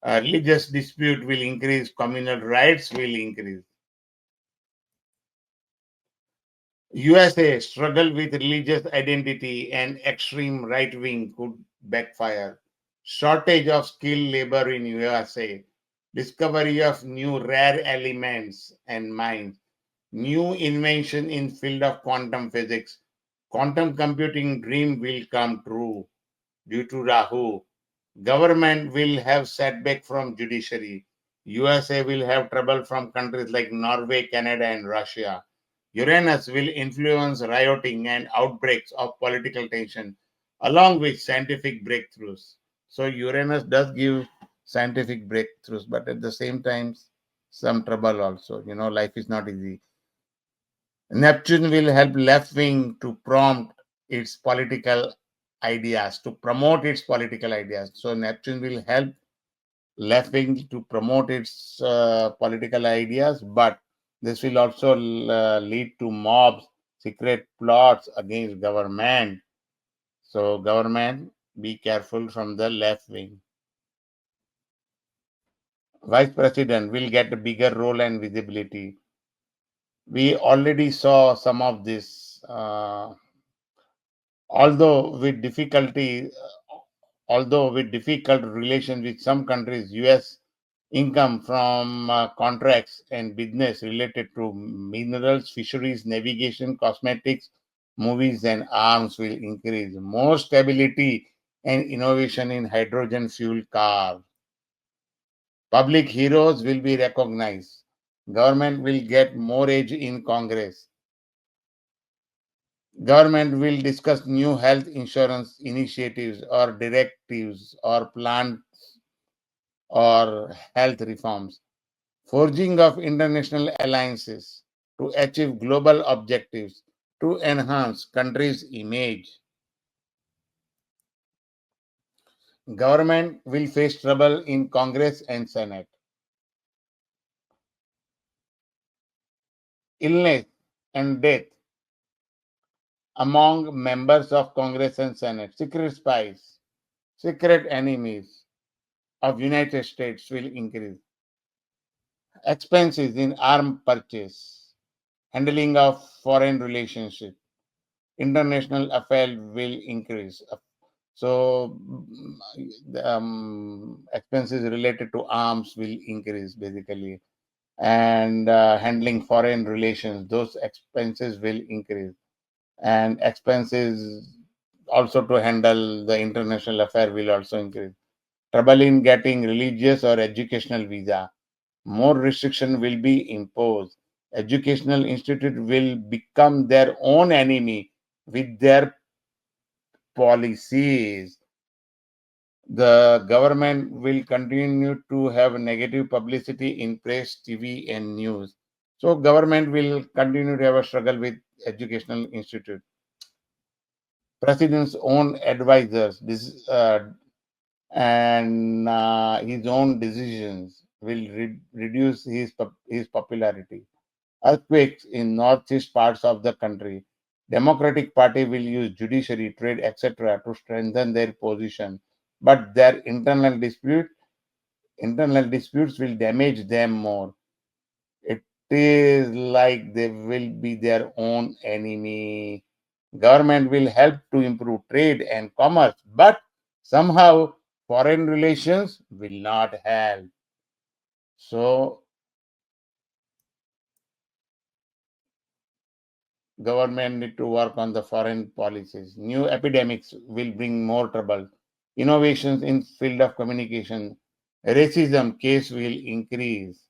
Speaker 1: Religious dispute will increase. Communal rights will increase. USA struggle with religious identity and extreme right wing could backfire. Shortage of skilled labor in USA. Discovery of new rare elements and mines. New invention in field of quantum physics. Quantum computing dream will come true due to Rahu. Government will have setback from judiciary. USA will have trouble from countries like Norway, Canada, and Russia. Uranus will influence rioting and outbreaks of political tension, along with scientific breakthroughs. So Uranus does give scientific breakthroughs, but at the same time, some trouble also. Life is not easy. Neptune will help left wing to prompt its political ideas, to promote its political ideas. So Neptune will help left wing to promote its political ideas, but this will also lead to mobs, secret plots against government. So government, be careful from the left wing. Vice president will get a bigger role and visibility. We already saw some of this. Although with difficulty, although with difficult relations with some countries, U.S. income from contracts and business related to minerals, fisheries, navigation, cosmetics, movies, and arms will increase. More stability and innovation in hydrogen fuel cars. Public heroes will be recognized. Government will get more age in Congress. Government will discuss new health insurance initiatives or directives or plans or health reforms. Forging of international alliances to achieve global objectives to enhance country's image. Government will face trouble in Congress and Senate. Illness and death among members of Congress and Senate. Secret spies, secret enemies of United States will increase. Expenses in arms purchase, handling of foreign relationship, international affairs will increase. So, expenses related to arms will increase basically, and handling foreign relations, those expenses will increase, and expenses also to handle the international affair will also increase. Trouble in getting religious or educational visa. More restriction will be imposed. Educational institute will become their own enemy with their policies. The government will continue to have negative publicity in press, TV, and news. So government will continue to have a struggle with educational institute. President's own advisors and his own decisions will reduce his popularity. Earthquakes in northeast parts of the country. Democratic Party will use judiciary, trade, etc. to strengthen their position, but their internal disputes will damage them more. It is like they will be their own enemy. Government will help to improve trade and commerce, but somehow foreign relations will not help. So government need to work on the foreign policies. New epidemics will bring more trouble. Innovations in field of communication, racism case will increase.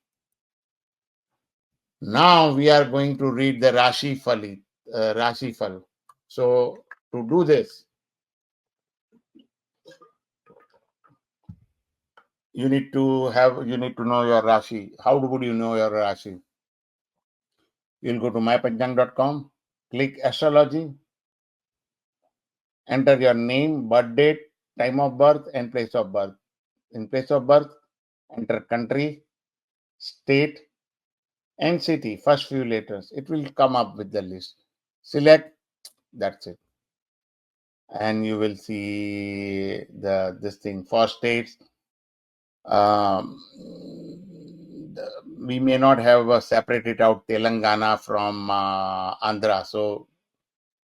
Speaker 1: Now we are going to read the Rashi Fal. So to do this, you need to know your Rashi. How would you know your Rashi? You'll go to mypanchang.com, click astrology, enter your name, birth date, time of birth, and place of birth. In place of birth, enter country, state, and city, first few letters. It will come up with the list. Select, that's it. And you will see this thing for states. We may not have separated out Telangana from Andhra. So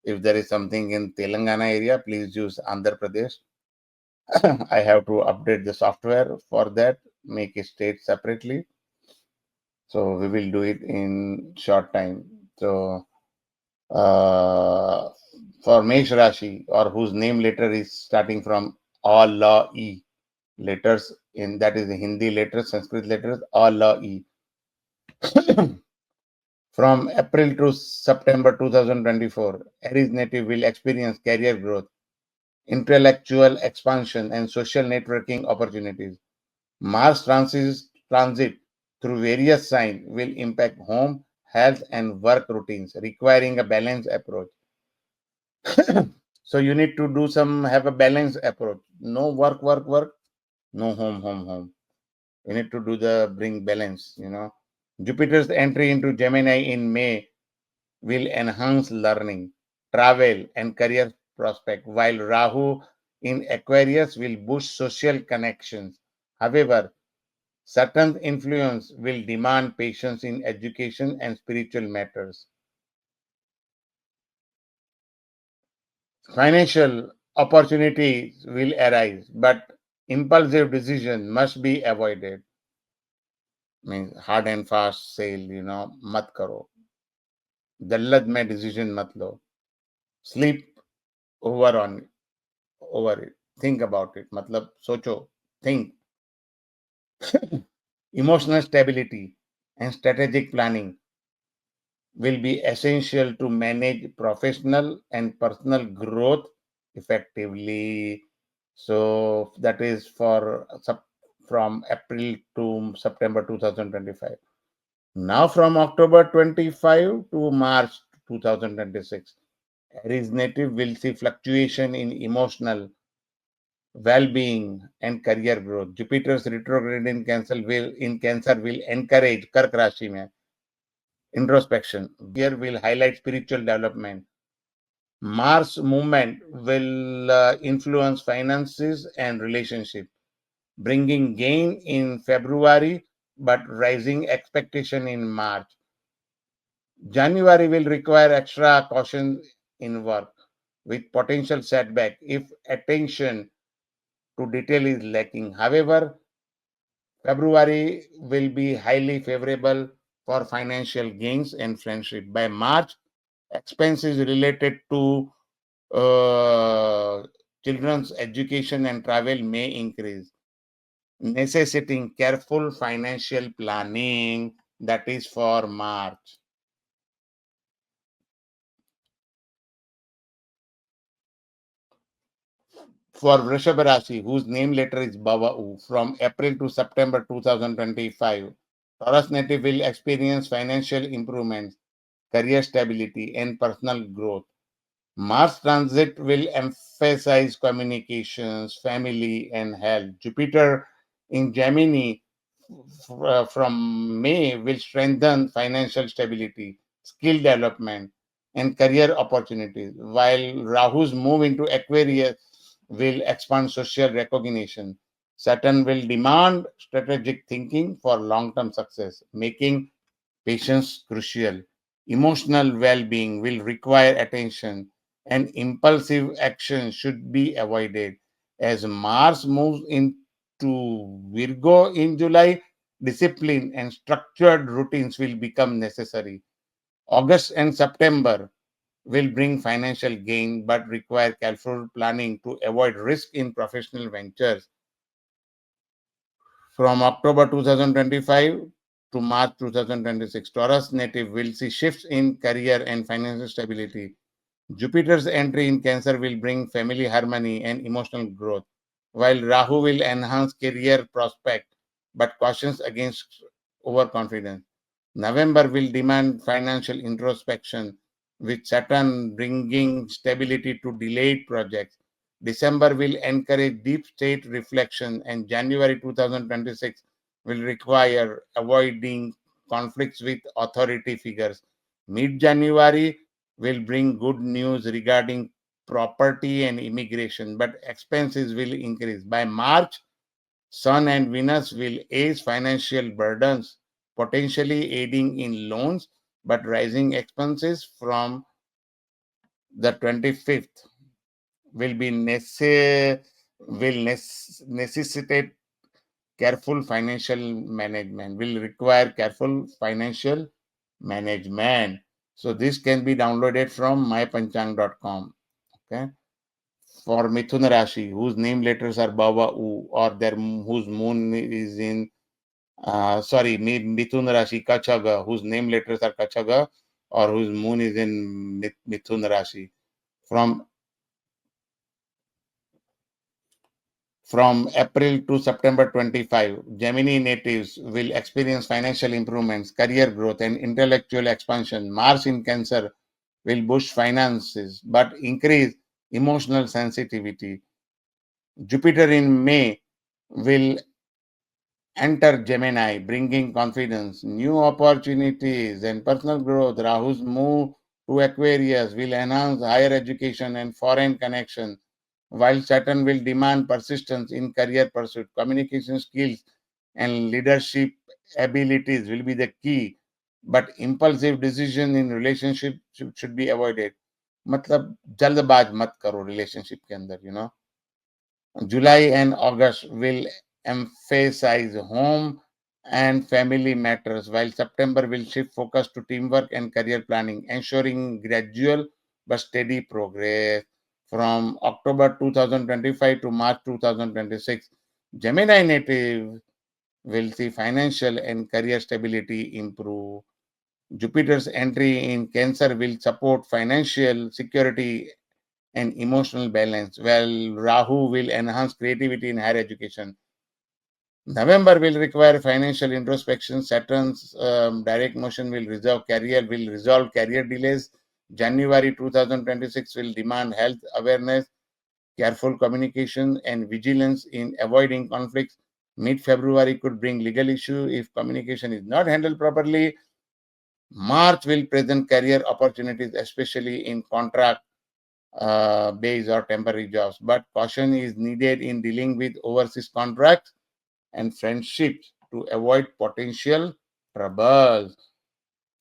Speaker 1: if there is something in Telangana area, please use Andhra Pradesh. I have to update the software for that, make a state separately. So we will do it in short time. So for Mesh Rashi, or whose name letter is starting from all law E, letters in that is the Hindi letters, Sanskrit letters, A, La, E. From April to September 2024, Aries native will experience career growth, intellectual expansion, and social networking opportunities. Mars transit through various signs will impact home, health, and work routines, requiring a balanced approach. So you need to have a balanced approach. No work, work, work. No home, home, home. You need to bring balance, Jupiter's entry into Gemini in May will enhance learning, travel, and career prospect, while Rahu in Aquarius will boost social connections. However, Saturn's influence will demand patience in education and spiritual matters. Financial opportunities will arise, but impulsive decision must be avoided. Means hard and fast sale, mat karo. जल्लद में decision mat lo. Sleep over it. Think about it. मतलब सोचो, think. Emotional stability and strategic planning will be essential to manage professional and personal growth effectively. So that is from April to September 2025. Now from October 25 to March 2026, Aries native will see fluctuation in emotional well-being and career growth. Jupiter's retrograde in Cancer will encourage Kark Rashi mein introspection. Here will highlight spiritual development. Mars movement will influence finances and relationship, bringing gain in February but rising expectation in March. January will require extra caution in work with potential setback if attention to detail is lacking. However, February will be highly favorable for financial gains and friendship. By March, expenses related to children's education and travel may increase, necessitating careful financial planning. That is for March. For Vrishabha Rashi, whose name letter is Bavau, from April to September 2025, Taurus native will experience financial improvements, career stability, and personal growth. Mars transit will emphasize communications, family, and health. Jupiter in Gemini from May will strengthen financial stability, skill development, and career opportunities, while Rahu's move into Aquarius will expand social recognition. Saturn will demand strategic thinking for long-term success, making patience crucial. Emotional well-being will require attention, and impulsive action should be avoided. As Mars moves into Virgo in July, discipline and structured routines will become necessary. August and September will bring financial gain but require careful planning to avoid risk in professional ventures. From October 2025 to March 2026, Taurus native will see shifts in career and financial stability. Jupiter's entry in Cancer will bring family harmony and emotional growth, while Rahu will enhance career prospect but cautions against overconfidence. November will demand financial introspection, with Saturn bringing stability to delayed projects. December will encourage deep state reflection, and January 2026 will require avoiding conflicts with authority figures. Mid January will bring good news regarding property and immigration, but expenses will increase. By March, Sun and Venus will ease financial burdens, potentially aiding in loans, but rising expenses from the 25th will necessitate careful financial management, will require careful financial management. So this can be downloaded from mypanchang.com. Okay. For Mithun Rashi, whose name letters are Baba U, or whose moon is in Mithun Rashi Kachaga, whose name letters are Kachaga, or whose moon is in Mithun Rashi. From April to September 25, Gemini natives will experience financial improvements, career growth, and intellectual expansion. Mars in Cancer will boost finances but increase emotional sensitivity. Jupiter in May will enter Gemini, bringing confidence, new opportunities, and personal growth. Rahu's move to Aquarius will enhance higher education and foreign connection, while Saturn will demand persistence in career pursuit. Communication skills and leadership abilities will be the key, but impulsive decision in relationship should be avoided. मतलब जल्दबाज मत करो relationship के अंदर, July and August will emphasize home and family matters, while September will shift focus to teamwork and career planning, ensuring gradual but steady progress. From October 2025 to March 2026, Gemini native will see financial and career stability improve. Jupiter's entry in Cancer will support financial security and emotional balance, while Rahu will enhance creativity in higher education. November will require financial introspection. Saturn's direct motion will resolve career delays. January 2026 will demand health awareness, careful communication, and vigilance in avoiding conflicts. Mid-February could bring legal issue if communication is not handled properly. March will present career opportunities, especially in contract based or temporary jobs, but caution is needed in dealing with overseas contracts and friendships to avoid potential troubles.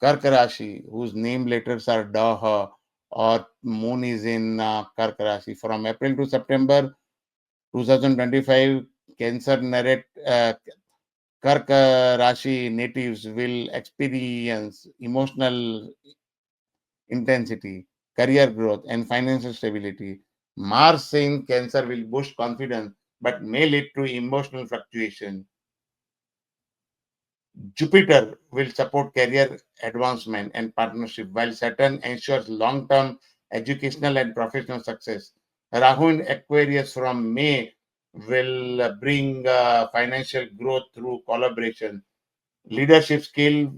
Speaker 1: Karka Rashi, whose name letters are Daha or moon is in Karka Rashi, from April to September 2025, Cancer Karka Rashi natives will experience emotional intensity, career growth, and financial stability. Mars in Cancer will boost confidence but may lead to emotional fluctuation. Jupiter will support career advancement and partnership, while Saturn ensures long term educational and professional success. Rahu in Aquarius from May will bring financial growth through collaboration. Leadership skill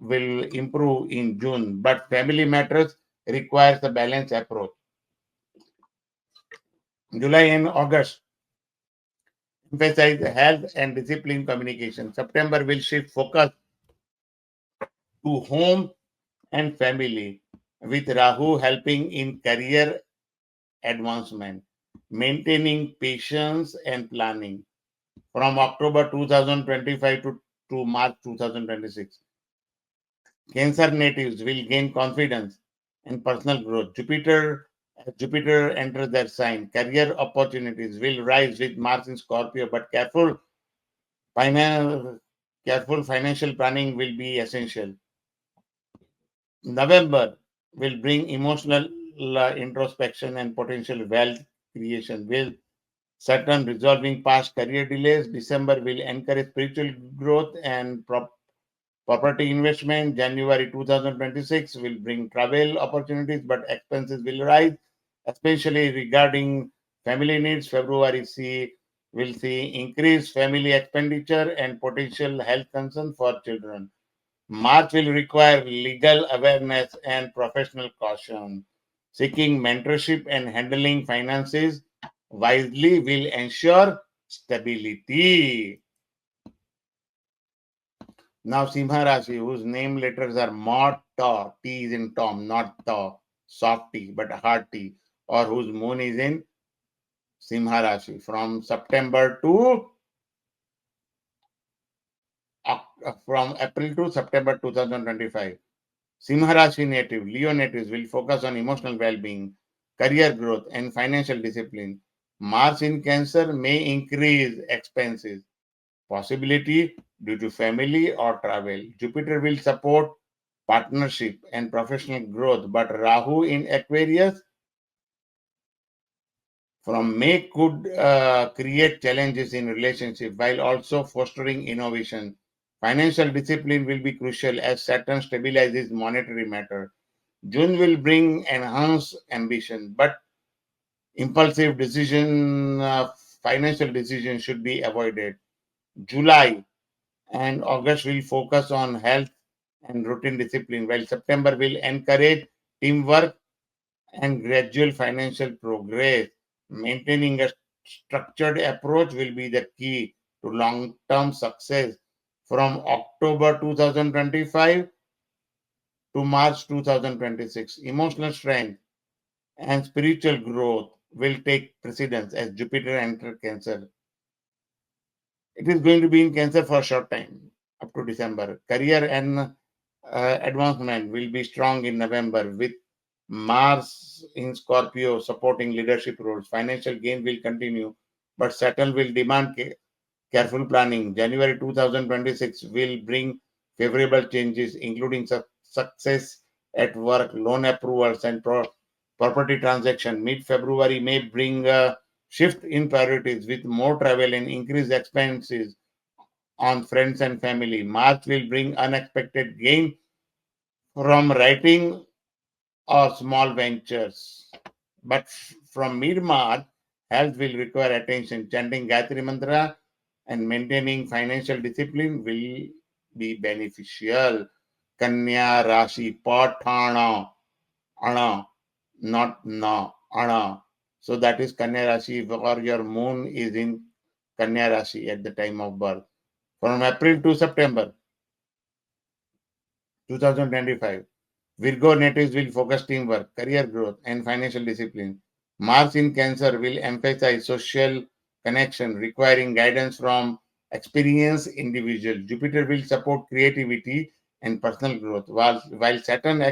Speaker 1: will improve in June, but family matters requires a balanced approach. July and August emphasize health and discipline communication. September will shift focus to home and family, with Rahu helping in career advancement, maintaining patience and planning. From October 2025 to March 2026, Cancer natives will gain confidence and personal growth. Jupiter enters their sign. Career opportunities will rise with Mars in Scorpio, but finan- careful financial planning will be essential. November will bring emotional introspection and potential wealth creation. Will Saturn resolving past career delays. December will encourage spiritual growth and property investment. January 2026 will bring travel opportunities, but expenses will rise, especially regarding family needs. February will see increased family expenditure and potential health concerns for children. March will require legal awareness and professional caution. Seeking mentorship and handling finances wisely will ensure stability. Now, Simha Rashi, whose name letters are Mott Ta, T is in Tom, not Ta, soft T, but hard T, or whose moon is in Simha Rashi, from April to September 2025. Simha Rashi native, Leo natives will focus on emotional well-being, career growth, and financial discipline. Mars in Cancer may increase expenses, possibility due to family or travel. Jupiter will support partnership and professional growth, but Rahu in Aquarius from May could create challenges in relationship while also fostering innovation. Financial discipline will be crucial as Saturn stabilizes monetary matter. June will bring enhanced ambition, but impulsive financial decision should be avoided. July and August will focus on health and routine discipline, while September will encourage teamwork and gradual financial progress. Maintaining a structured approach will be the key to long term success. From October 2025 to March 2026, emotional strength and spiritual growth will take precedence as Jupiter enters Cancer. It is going to be in Cancer for a short time, up to December. Career and advancement will be strong in November with Mars in Scorpio supporting leadership roles. Financial gain will continue, but Saturn will demand careful planning. January 2026 will bring favorable changes, including success at work, loan approvals, and property transaction. Mid February may bring a shift in priorities with more travel and increased expenses on friends and family. March will bring unexpected gain from writing or small ventures. But from mid March, health will require attention. Chanting Gayatri Mantra and maintaining financial discipline will be beneficial. Kanya Rashi Patana Ana, not Na, Ana. So that is Kanya Rashi, or your moon is in Kanya Rashi at the time of birth. From April to September 2025, Virgo natives will focus teamwork, career growth, and financial discipline. Mars in Cancer will emphasize social connection, requiring guidance from experienced individuals. Jupiter will support creativity and personal growth, while Saturn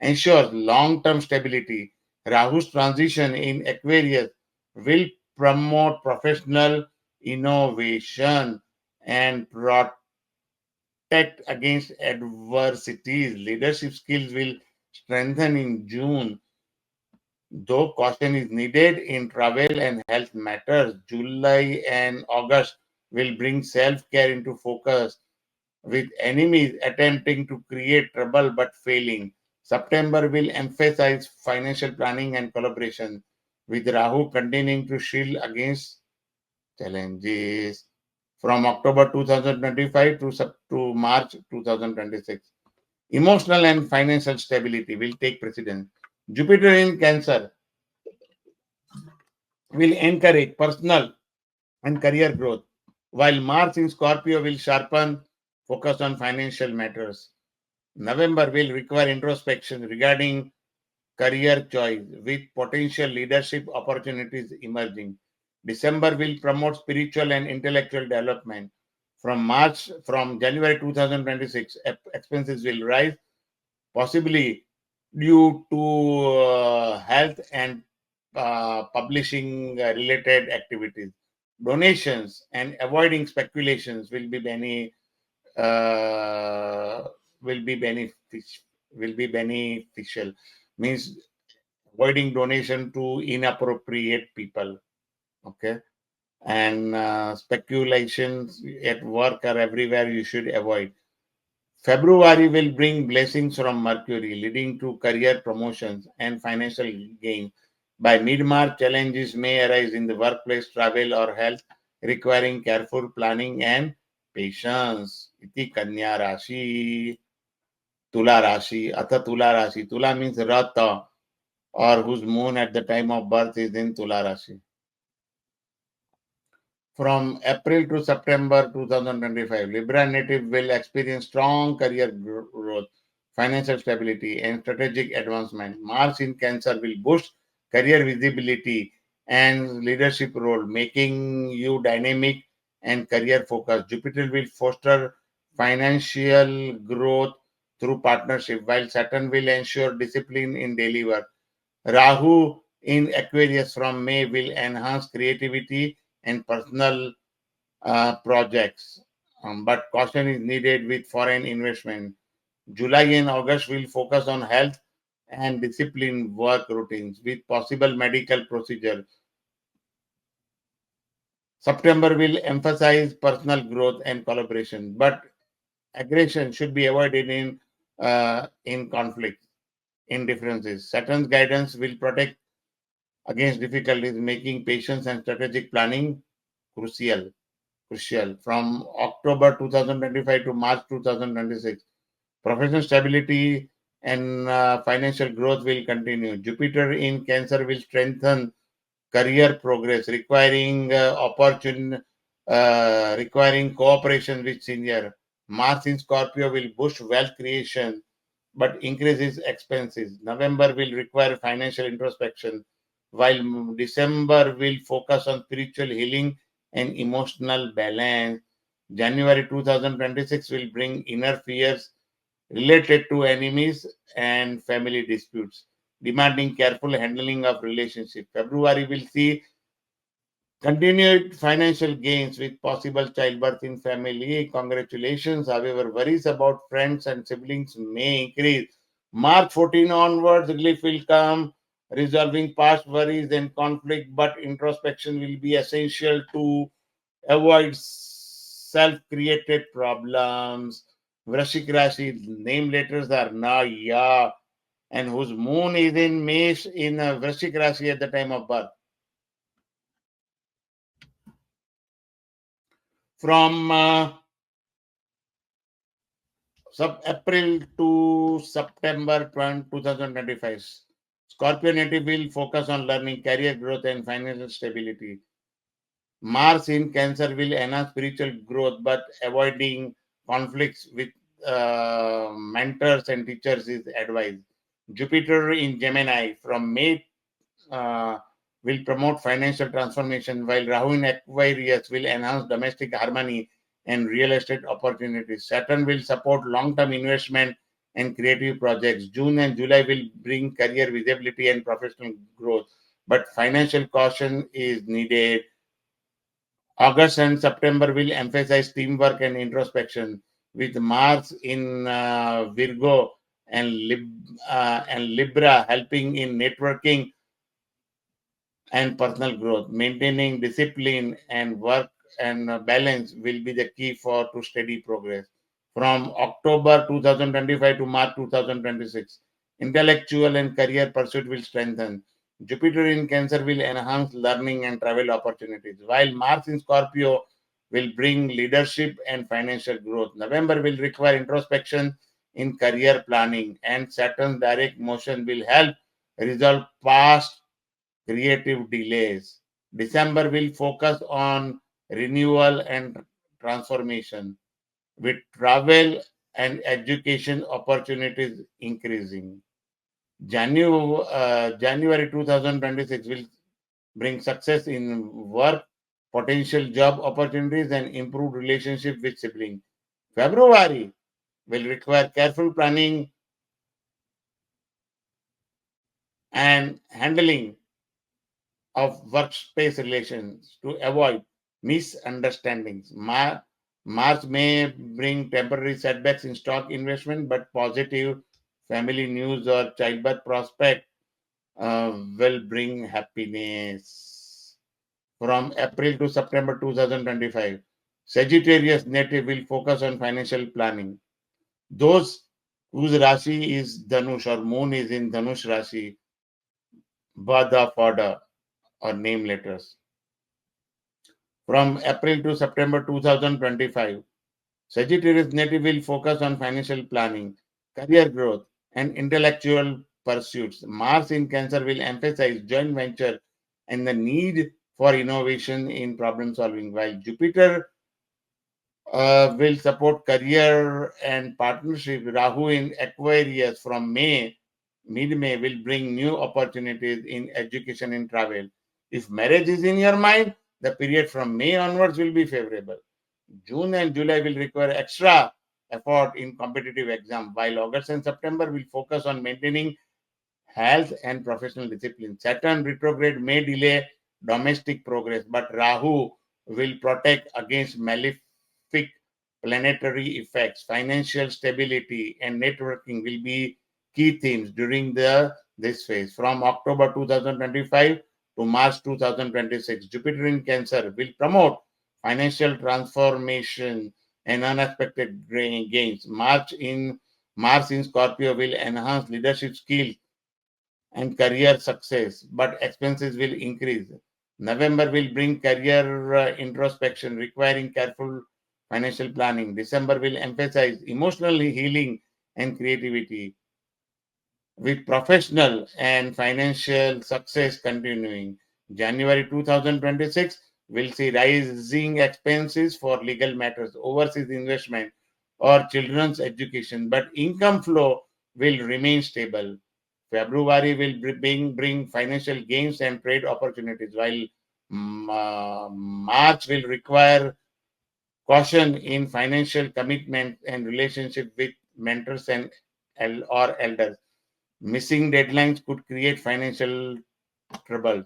Speaker 1: ensures long term stability. Rahu's transition in Aquarius will promote professional innovation and protect against adversities. Leadership skills will strengthen in June, though caution is needed in travel and health matters. July and August will bring self care into focus, with enemies attempting to create trouble but failing. September will emphasize financial planning and collaboration, with Rahu continuing to shield against challenges. From October 2025 to March 2026, emotional and financial stability will take precedence. Jupiter in Cancer will encourage personal and career growth, while Mars in Scorpio will sharpen focus on financial matters. November will require introspection regarding career choice with potential leadership opportunities emerging. December will promote spiritual and intellectual development. From January 2026, expenses will rise, possibly due to health and publishing related activities. Donations and avoiding speculations uh, will be beneficial. Means avoiding donation to inappropriate people. Okay, and speculations at work or everywhere you should avoid. February will bring blessings from Mercury, leading to career promotions and financial gain. By mid-March, challenges may arise in the workplace, travel, or health, requiring careful planning and patience. Iti Kanya Rashi, Tula Rashi, Atha Tula Rashi. Tula means Rata, or whose moon at the time of birth is in Tula Rashi. From April to September 2025, Libra native will experience strong career growth, financial stability, and strategic advancement. Mars in Cancer will boost career visibility and leadership role, making you dynamic and career focused. Jupiter will foster financial growth through partnership, while Saturn will ensure discipline in daily work. Rahu in Aquarius from May will enhance creativity and personal projects, but caution is needed with foreign investment. July and August will focus on health and discipline work routines with possible medical procedure. September will emphasize personal growth and collaboration, but aggression should be avoided in conflicts, in differences. Saturn's guidance will protect against difficulties, making patience and strategic planning crucial. From October 2025 to March 2026, professional stability and financial growth will continue. Jupiter in Cancer will strengthen career progress, requiring cooperation with senior. Mars in Scorpio will boost wealth creation but increases expenses. November will require financial introspection, while December will focus on spiritual healing and emotional balance. January 2026 will bring inner fears related to enemies and family disputes, demanding careful handling of relationships. February will see continued financial gains with possible childbirth in family. Congratulations. However, worries about friends and siblings may increase. March 14 onwards, relief will come, resolving past worries and conflict, but introspection will be essential to avoid self created problems. Vrashik Rashi name letters are Na, Ya, and whose moon is in Mesh in Vrashik Rashi at the time of birth. From April to September 2025, Scorpio native will focus on learning, career growth, and financial stability. Mars in Cancer will enhance spiritual growth, but avoiding conflicts with mentors and teachers is advised. Jupiter in Gemini from May uh, will promote financial transformation, while Rahu in Aquarius will enhance domestic harmony and real estate opportunities. Saturn will support long term investment and creative projects. June and July will bring career visibility and professional growth, but financial caution is needed. August and September will emphasize teamwork and introspection, with Mars in Virgo and Libra helping in networking and personal growth. Maintaining discipline and work and balance will be the key for to steady progress. From October 2025 to March 2026, intellectual and career pursuit will strengthen. Jupiter in Cancer will enhance learning and travel opportunities, while Mars in Scorpio will bring leadership and financial growth. November will require introspection in career planning, and Saturn's direct motion will help resolve past creative delays. December will focus on renewal and transformation, with travel and education opportunities increasing. January 2026 will bring success in work, potential job opportunities, and improved relationship with siblings. February will require careful planning and handling of workspace relations to avoid misunderstandings. March may bring temporary setbacks in stock investment, but positive family news or childbirth prospect will bring happiness. From April to September 2025, Sagittarius native will focus on financial planning. Those whose Rashi is Dhanush or moon is in Dhanush Rashi, Bada Fada or name letters. From April to September 2025, Sagittarius native will focus on financial planning, career growth, and intellectual pursuits. Mars in Cancer will emphasize joint venture and the need for innovation in problem solving, while Jupiter will support career and partnership. Rahu in Aquarius from mid-May will bring new opportunities in education and travel. If marriage is in your mind, the period from May onwards will be favorable. June and July will require extra effort in competitive exam, while August and September will focus on maintaining health and professional discipline. Saturn retrograde may delay domestic progress, but Rahu will protect against malefic planetary effects. Financial stability and networking will be key themes during this phase. From October 2025 to March 2026. Jupiter in Cancer will promote financial transformation and unexpected gains. Mars in Scorpio will enhance leadership skills and career success, but expenses will increase. November will bring career introspection, requiring careful financial planning. December will emphasize emotional healing and creativity, with professional and financial success continuing. January 2026 will see rising expenses for legal matters, overseas investment, or children's education, but income flow will remain stable. February will bring financial gains and trade opportunities, while March will require caution in financial commitment and relationship with mentors and or elders. Missing deadlines could create financial trouble.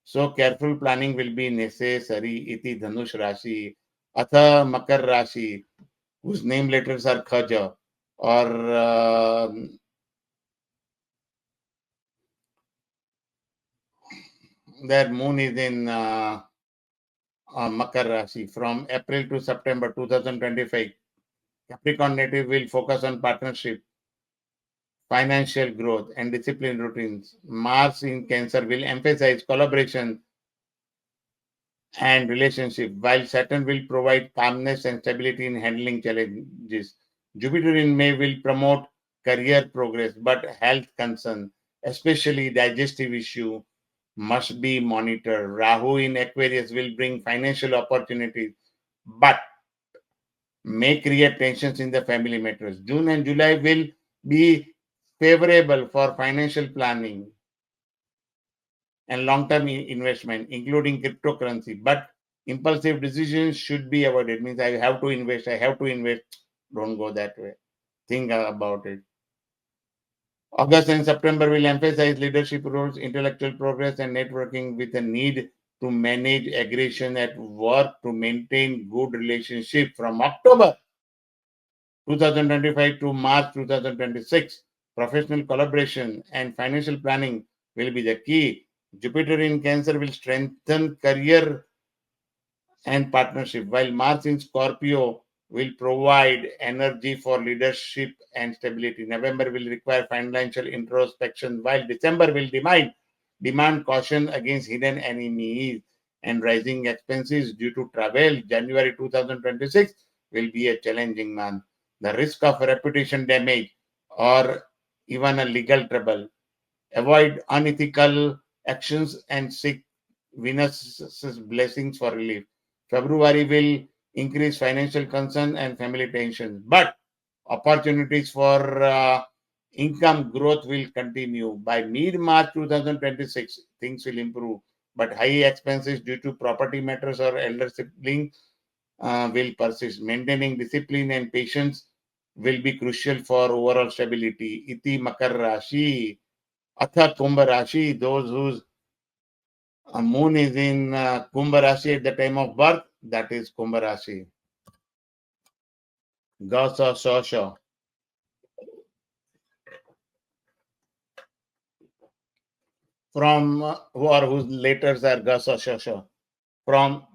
Speaker 1: So careful planning will be necessary. Iti Dhanush Rashi, Atha Makar Rashi, whose name letters are Khaja, or their moon is in Makar Rashi. From April to September 2025, Capricorn native will focus on partnership, financial growth, and discipline routines. Mars in Cancer will emphasize collaboration and relationship, while Saturn will provide calmness and stability in handling challenges. Jupiter in May will promote career progress, but health concern, especially digestive issue, must be monitored. Rahu in Aquarius will bring financial opportunities, but may create tensions in the family matters. June and July will be favorable for financial planning and long-term investment, including cryptocurrency. But impulsive decisions should be avoided. Means I have to invest. I have to invest. Don't go that way. Think about it. August and September will emphasize leadership roles, intellectual progress, and networking, with a need to manage aggression at work to maintain good relationship. From October 2025 to March 2026, professional collaboration and financial planning will be the key. Jupiter in Cancer will strengthen career and partnership, while Mars in Scorpio will provide energy for leadership and stability. November will require financial introspection, while December will demand caution against hidden enemies and rising expenses due to travel. January 2026 will be a challenging month. The risk of reputation damage or even a legal trouble. Avoid unethical actions and seek Venus's blessings for relief. February will increase financial concern and family tension, but opportunities for income growth will continue. By mid-March 2026, things will improve, but high expenses due to property matters or elder siblings will persist. Maintaining discipline and patience will be crucial for overall stability. Iti Makar Rashi, Atha Kumbha Rashi, those whose moon is in Kumbha Rashi at the time of birth, that is Kumbha Rashi. Gasa Shosha. From or whose letters are Gasa Shosha. From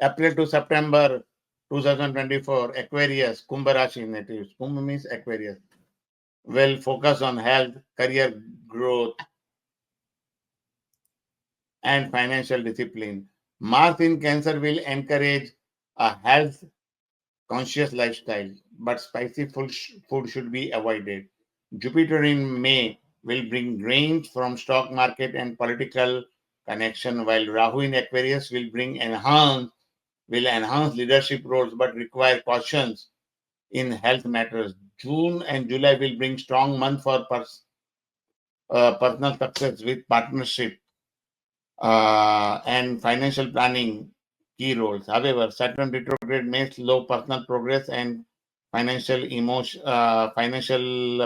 Speaker 1: April to September 2024, Aquarius, Kumbha Rashi natives. Kumbha means Aquarius. Will focus on health, career growth, and financial discipline. Mars in Cancer will encourage a health conscious lifestyle, but spicy food should be avoided. Jupiter in May will bring gains from stock market and political connection, while Rahu in Aquarius will enhance leadership roles, but require cautions in health matters. June and July will bring strong month for personal success with partnership and financial planning key roles. However, Saturn retrograde may slow personal progress and financial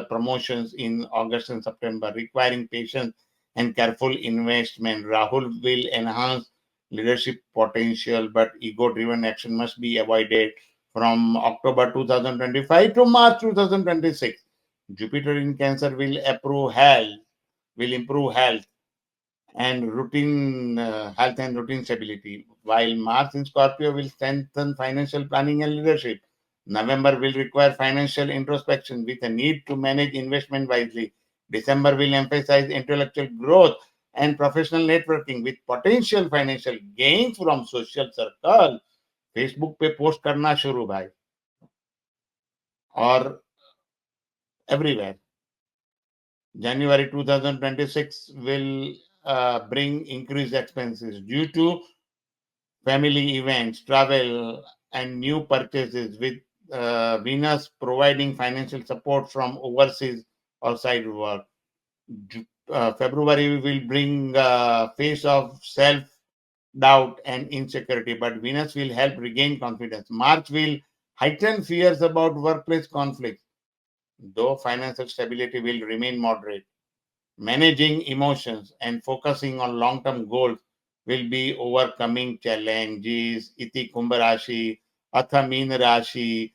Speaker 1: promotions in August and September, requiring patience and careful investment. Rahul will enhance leadership potential, but ego-driven action must be avoided. From October 2025 to March 2026, Jupiter in Cancer will improve health and routine health and routine stability. While Mars in Scorpio will strengthen financial planning and leadership, November will require financial introspection with a need to manage investment wisely. December will emphasize intellectual growth and professional networking with potential financial gains from social circle. Facebook पे post करना शुरू भाई और everywhere. January 2026 will bring increased expenses due to family events, travel, and new purchases, with Venus providing financial support from overseas or side work. February will bring phase of self doubt and insecurity, but Venus will help regain confidence. March will heighten fears about workplace conflicts, though financial stability will remain moderate. Managing emotions and focusing on long term goals will be overcoming challenges. Iti Kumbh Rashi, Atha Meen Rashi,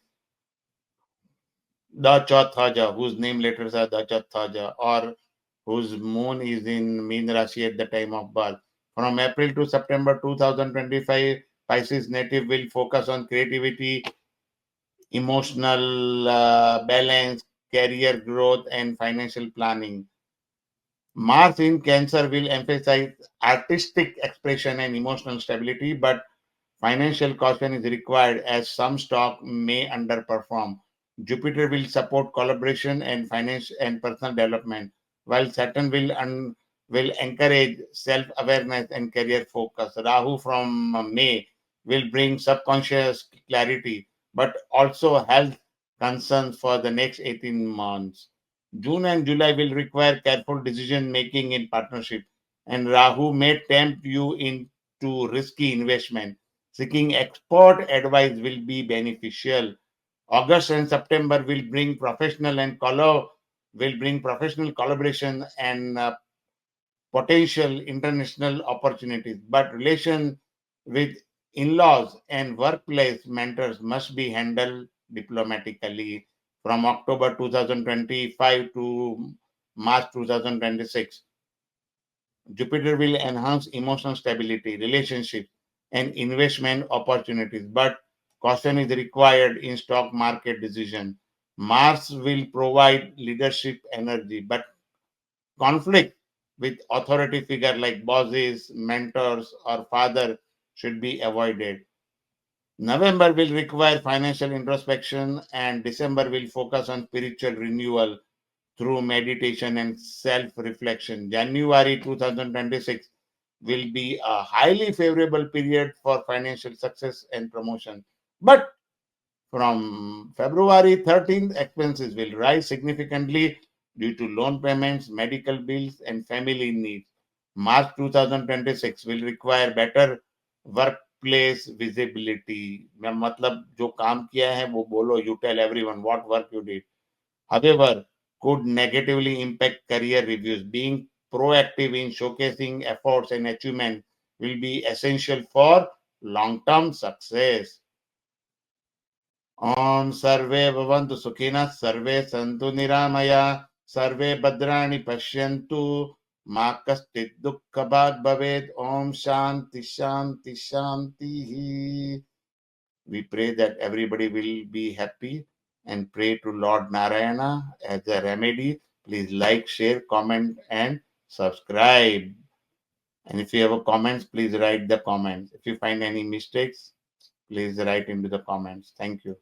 Speaker 1: Dachathaja, whose name letters are Dachathaja, or whose moon is in Meen Rashi at the time of birth. From April to September 2025, Pisces native will focus on creativity, emotional balance, career growth, and financial planning. Mars in Cancer will emphasize artistic expression and emotional stability, but financial caution is required as some stock may underperform. Jupiter will support collaboration and finance and personal development, while Saturn will encourage self-awareness and career focus. Rahu from May will bring subconscious clarity, but also health concerns for the next 18 months. June and July will require careful decision making in partnership, and Rahu may tempt you into risky investment. Seeking expert advice will be beneficial. August and September will bring professional collaboration and potential international opportunities. But relation with in-laws and workplace mentors must be handled diplomatically from October 2025 to March 2026. Jupiter will enhance emotional stability, relationships, and investment opportunities, but caution is required in stock market decision. Mars will provide leadership energy, but conflict with authority figure like bosses, mentors, or father should be avoided. November will require financial introspection, and December will focus on spiritual renewal through meditation and self reflection. January 2026 will be a highly favorable period for financial success and promotion. But from February 13th, expenses will rise significantly due to loan payments, medical bills, and family needs. March 2026 will require better workplace visibility. मतलब जो काम किया है वो बोलो, you tell everyone what work you did. However, could negatively impact career reviews. Being proactive in showcasing efforts and achievements will be essential for long-term success. Om Sarve Bhavantu Sukhina Sarve Santu Niramaya Sarve Bhadrani Pashyantu Ma Kastit Dukkhabhat Bhaved Om Shanti Shanti Shanti. We pray that everybody will be happy and pray to Lord Narayana as a remedy. Please like, share, comment, and subscribe. And if you have a comments, please write the comments. If you find any mistakes, please write into the comments. Thank you.